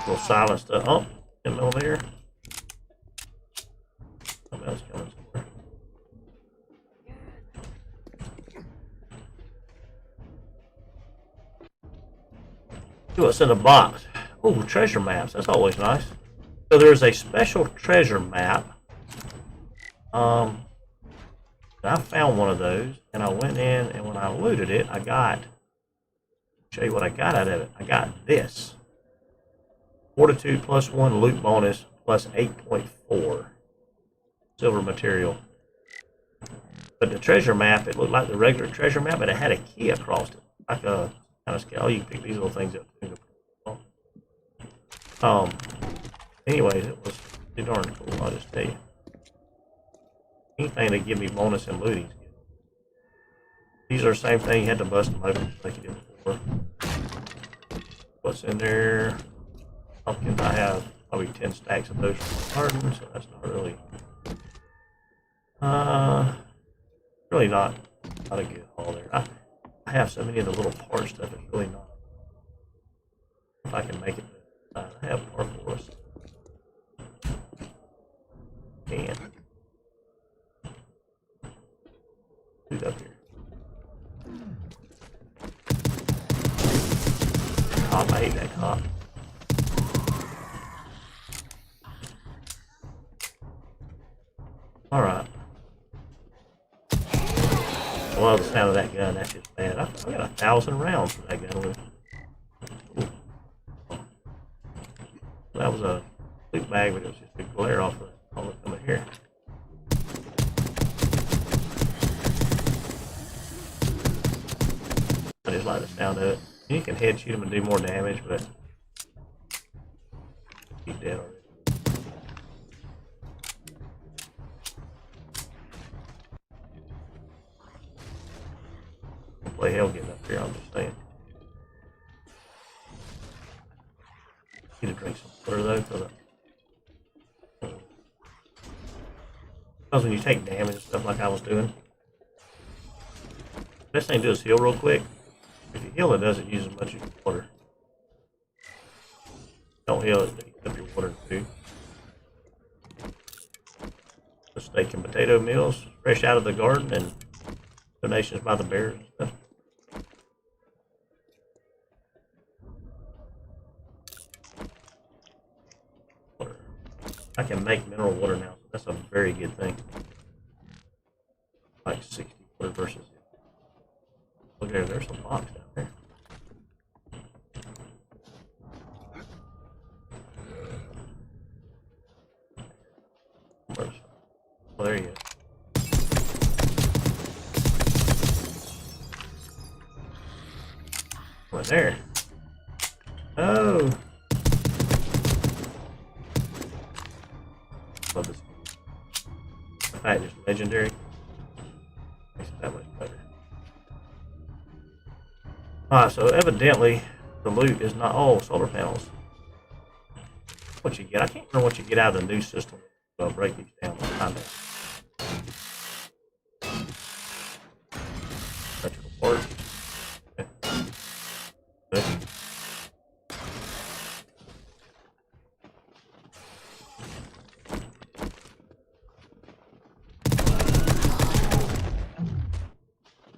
We'll silence the in the middle there. Something else coming somewhere. See what's in the box. Oh, treasure maps. That's always nice. So there's a special treasure map. I found one of those, and I went in, and when I looted it, I got. Show you what I got out of it. I got this. Fortitude +1 loot bonus plus 8.4 silver material. But the treasure map, it looked like the regular treasure map, but it had a key across it, like a kind of scale. You can pick these little things up. Anyways, it was pretty darn cool. I'll just tell you. Anything that give me bonus and looting. These are the same thing. You had to bust them open like you did before. What's in there? Pumpkins. I have probably 10 stacks of those from the garden, so that's not really, really not a good haul there. I have so many of the little part stuff. It's really not. If I can make it, I have part for us. And who's up here? Cop. I hate that cop. Alright. I love the sound of that gun. That's just bad. I got 1,000 rounds for that gun with. That was a loot bag, but it was just a glare off of all it coming here. I just like the sound of it. You can head shoot him and do more damage, but he's dead already. Play hell getting up here, I'm just saying. Need to drink some water though, because when you take damage and stuff like I was doing, best thing to do is heal real quick. If you heal, it doesn't use as much of your water. Don't heal it, it eats up your water and food. The steak and potato meals, fresh out of the garden, and donations by the bears and stuff. Water. I can make mineral water now, so that's a very good thing. Like 60 water versus. Look there, there's some box down there. Oh, there you go. What there? Oh! Love this. The fact is legendary. Makes it that much better. Alright, so evidently the loot is not all solar panels. What you get? I can't remember what you get out of the new system. So I'll break these down. Let's find out. Electrical parts. Okay. Good.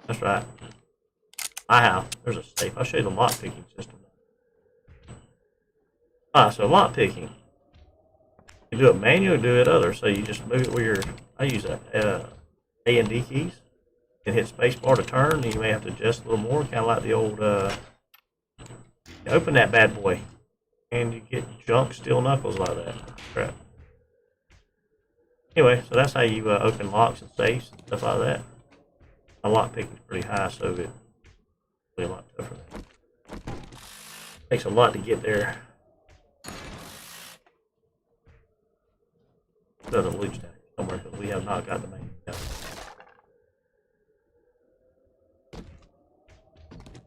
That's right. I have. There's a safe. I'll show you the lock picking system. So lock picking. You do it manual, do it other. So you just move it where you're. I use A and D keys. You can hit spacebar to turn, and you may have to adjust a little more, kind of like the old. Open that bad boy. And you get junk steel knuckles like that. Crap. Anyway, so that's how you open locks and safes and stuff like that. My lock picking is pretty high, so it's really a lot tougher. Takes a lot to get there. There's a loot down here somewhere, but we have not got the main down.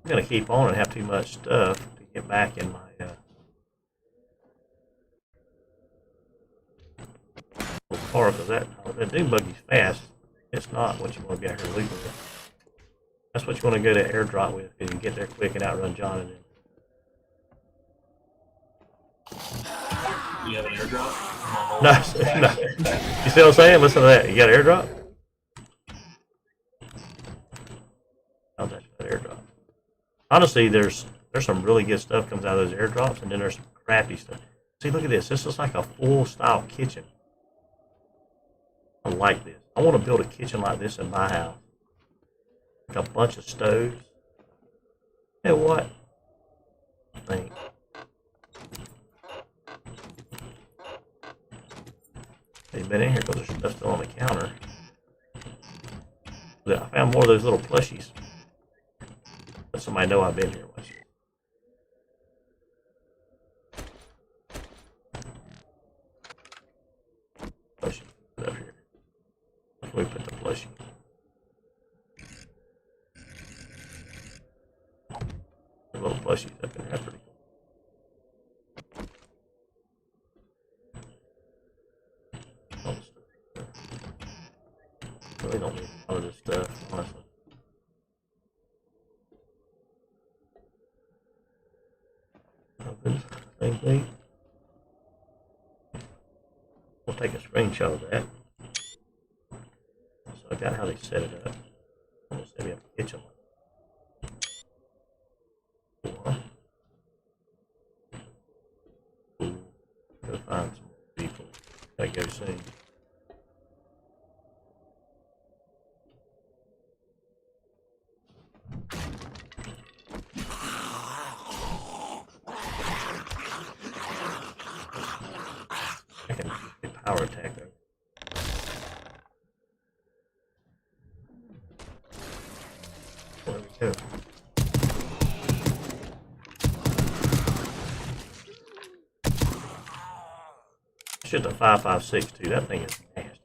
I'm gonna keep on and have too much stuff to get back in my little car, because that Dune Buggy's fast. It's not what you want to be out here looting with. That's what you want to go to airdrop with, because you can get there quick and outrun John and them. You have an airdrop? No, no. You see what I'm saying? Listen to that. You got an airdrop? Oh, that's an airdrop. Honestly, there's some really good stuff comes out of those airdrops, and then there's some crappy stuff. See, look at this. This is like a full-style kitchen. I like this. I want to build a kitchen like this in my house. Like a bunch of stoves. You know what? I think. They've been in here because there's stuff still on the counter. I found more of those little plushies. Let somebody know I've been here. Watch it. Plushie. Put it up here. We put the plushie. The little plushies up in there. That's pretty cool. Really don't need a lot of this stuff, honestly. Same thing. We'll take a screenshot of that. So I got how they set it up. We'll set me up a kitchen. Gotta find some people. Gotta go soon. I can get power attack though. There we go. It's just a 5.56 too. That thing is nasty.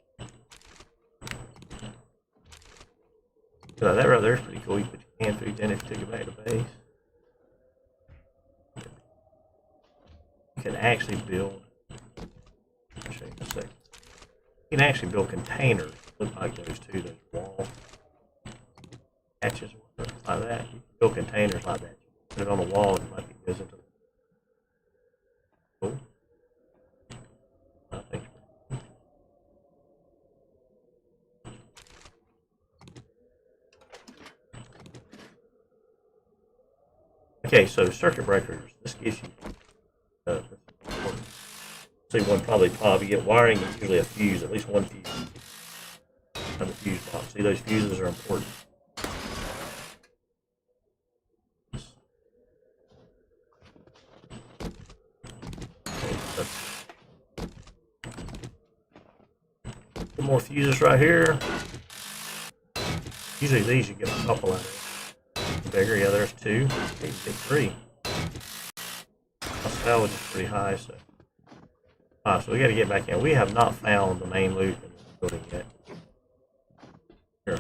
So that right there is pretty cool. You put your can food in it, take it back to base. You can actually build. I'll show you in a second. You can actually build containers. Look like those two, those wall hatches like that. You can build containers like that. Put it on the wall and like it goes into the cool. I think. Okay, so circuit breakers. This gives you. See, one probably you get wiring and usually a fuse, at least one fuse. On the fuse box. See, those fuses are important. Some more fuses right here. Usually these you get a couple out of it. Bigger, yeah, there's two. Okay, you get three. My salvage is pretty high, so. Alright, so we gotta get back in. We have not found the main loot in this building yet. Here,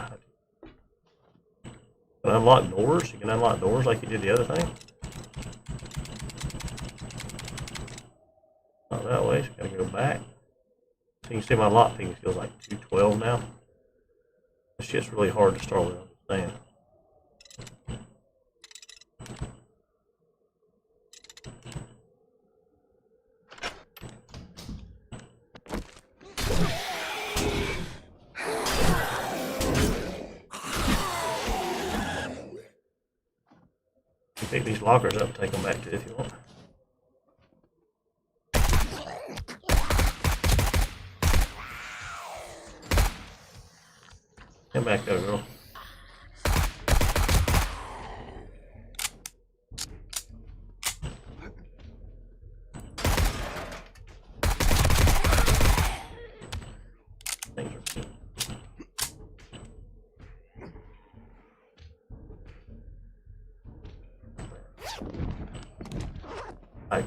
can I unlock doors? You can unlock doors like you did the other thing. Not that way, so gotta go back. So you can see my lock picking feels like 212 now. It's just really hard to start with, understand. You pick these lockers up and take them back to if you want. Come back there, girl. Like,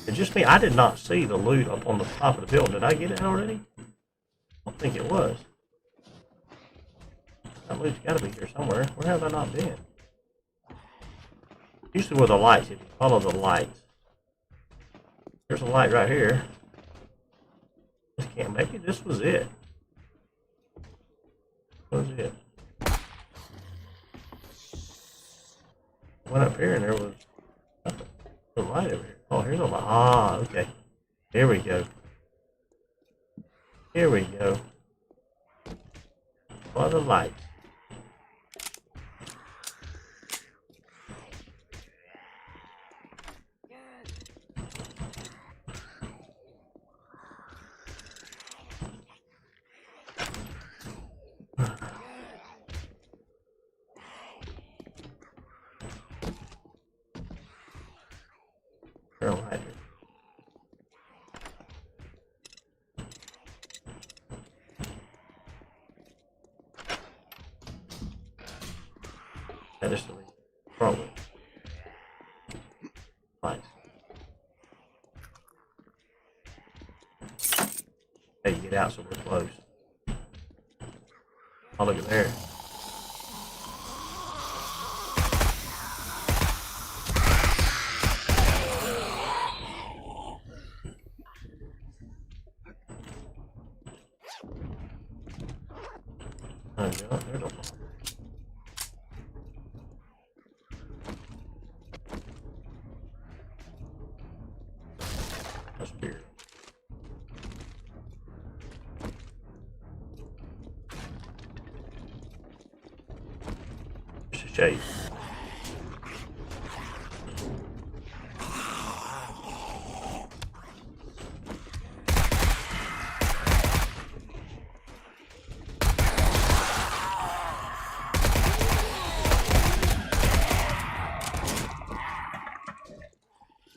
it's just me. I did not see the loot up on the top of the building. Did I get it already? I don't think it was. That loot's got to be here somewhere. Where have I not been? Usually where the lights, if you follow the lights. There's a light right here. This can't, maybe this was it. What was it? Went up here and there was a light over here. Oh, here's a light. Ah, okay. Here we go. Here we go. For the light. Light. That is the probably. Lights. Hey, you get out so we're close. Oh, look at there. Oh, yeah, there's a that's weird. It's a shade.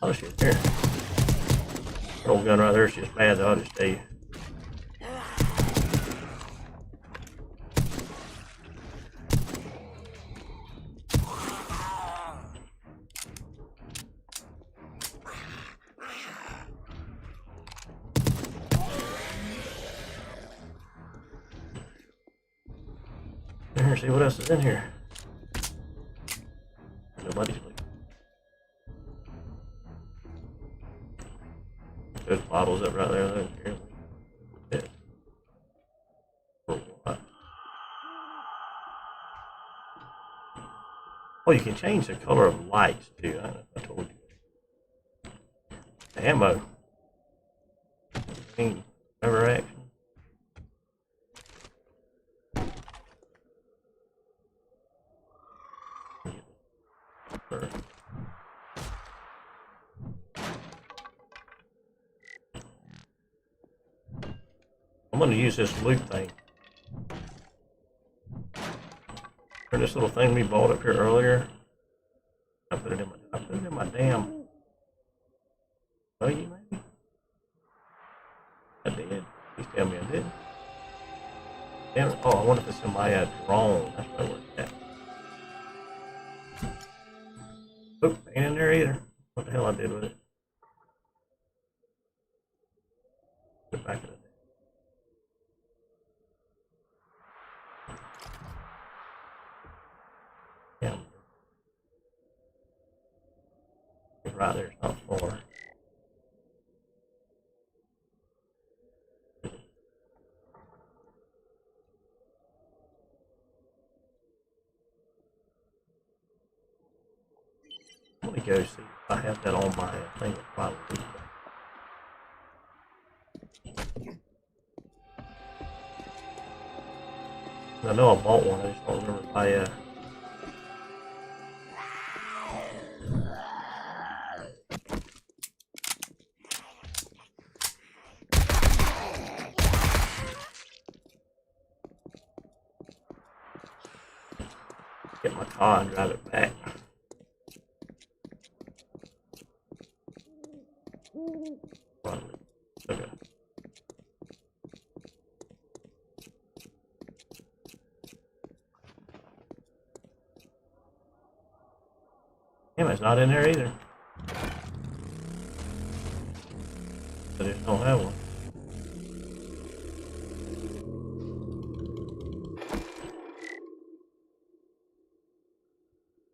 Oh shit, here. The old gun right there is just bad though, I'll just tell you. Here, see what else is in here. Nobody's looking. There's bottles up right there. Yeah. Oh, you can change the color of lights too. I told you. Ammo. Cover action. I'm going to use this loot thing. For this little thing we bought up here earlier. I put it in my damn buggy, maybe? I did. Please tell me I didn't. Damn it. Oh, I wonder if it's in my drone. That's probably where it's at. Oop, ain't in there either. What the hell I did with it? Put it back in it. Yeah. It's right there, it's not far. Let me go see if I have that on my thing. Probably. I know I bought one, I just don't remember if I get my car and drive it back. Probably. Okay. it's not in there either. I just don't have one.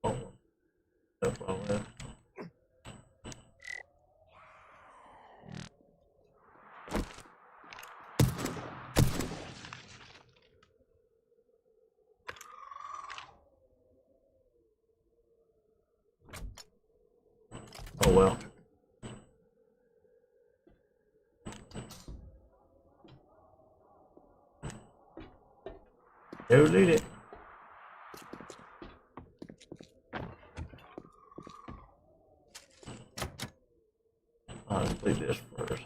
Oh, that's what I left. Oh well. Go loot it. Let's do this first.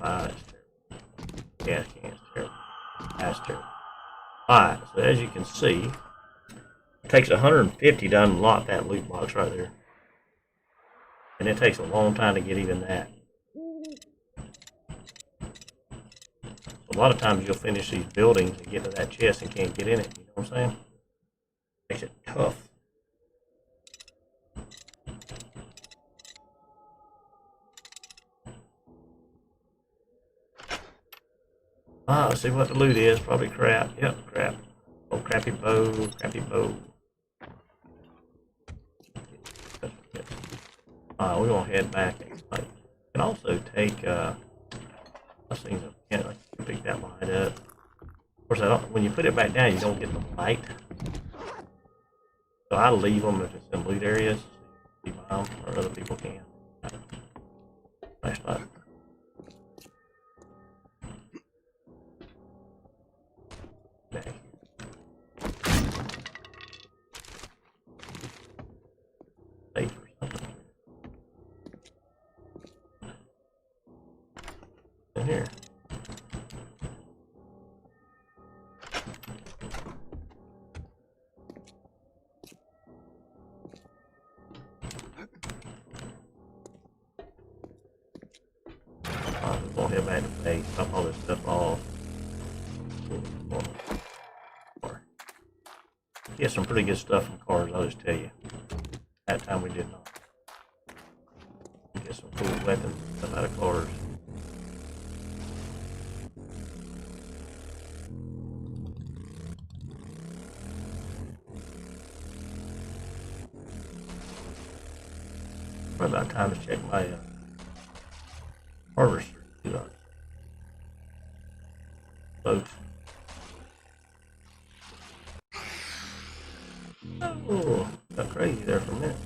That's terrible. Gas can's terrible. That's terrible. Alright, so as you can see, it takes 150 to unlock that loot box right there. And it takes a long time to get even that. A lot of times you'll finish these buildings and get to that chest and can't get in it, you know what I'm saying? Makes it tough. Let's see what the loot is. Probably crap. Yep, crap. Oh, crappy bow, crappy bow. We're gonna head back. You can also take, those things, you know, you pick that light up. Of course, when you put it back down, you don't get the light. So I leave them if it's in loot areas. You buy them, or other people can. Flashlight. Back. Safe or something. In here. I'm gonna head back to base, top all this stuff off. Get some pretty good stuff from cars, I'll just tell you. That time we did not. Get some cool weapons and stuff out of cars. Probably about time to check my harvester. Folks. Oh, got crazy there for a minute.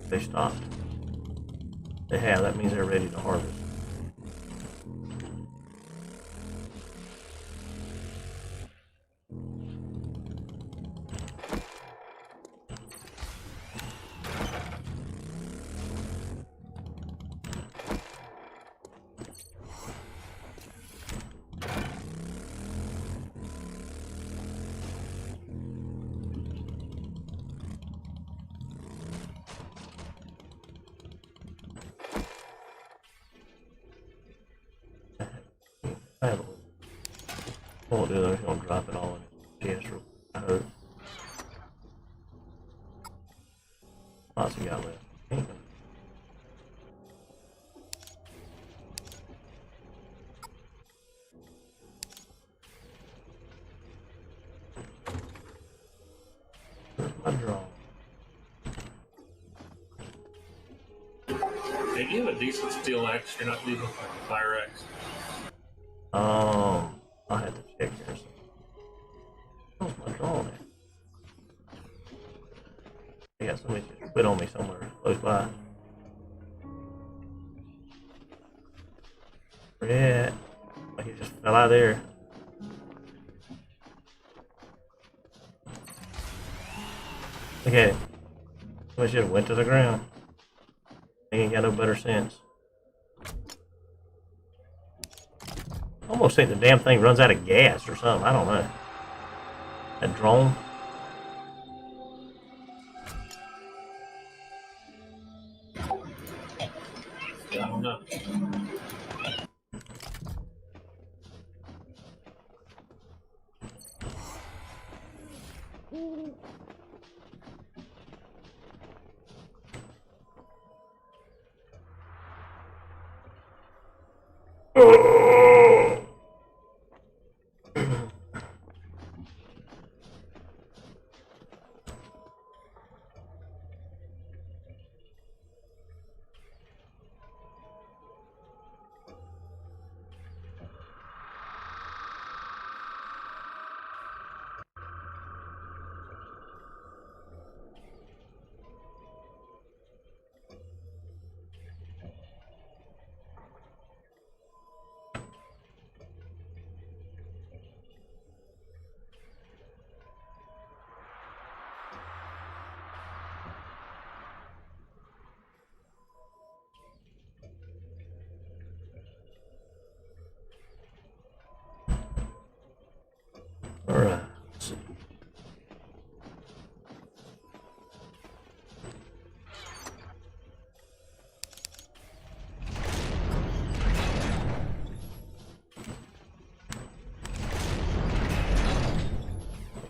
They stopped. They have, that means they're ready to harvest. I have a won't do that. I'm just gonna drop it all in his chest. I hope. Lots of got left. Where's my draw? They give a decent steel axe. You're not leaving like a fire axe. I have to check here. Where's my drawing at? I got somebody just quit on me somewhere close by. Where at? Like he just fell out of there. Look at it. Somebody should have went to the ground. They ain't got no better sense. I almost think the damn thing runs out of gas or something. I don't know. That drone. Yeah, I don't know. All right. Let's see.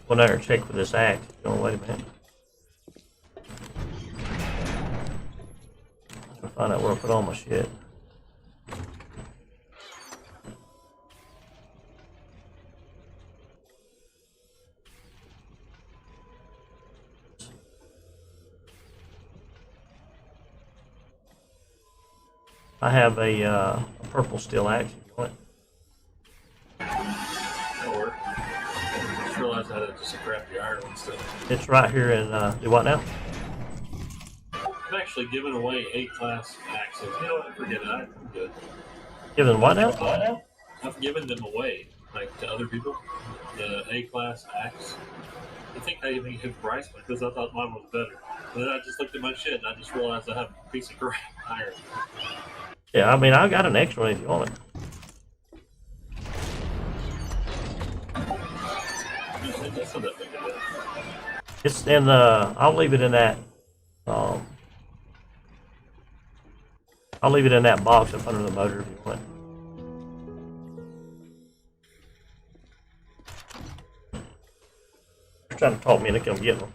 Go down there and check for this axe. Oh, wait a minute. I'm gonna find out where I put all my shit. I have a purple steel axe. If you want. Or I just realized I had just a crappy iron one still. It's right here in do what now? I've actually given away 8 class axes. You know what? Forget it. I'm good. Given what now? I've given them away, like to other people. The A class axe. I think I even hit price one because I thought mine was better. But then I just looked at my shit and I just realized I have a piece of crap iron. Yeah, I mean I got an extra one if you want it. That's not that big of a deal. It's in the. I'll leave it in that. I'll leave it in that box up under the motor if you want. They're trying to talk me into come get them.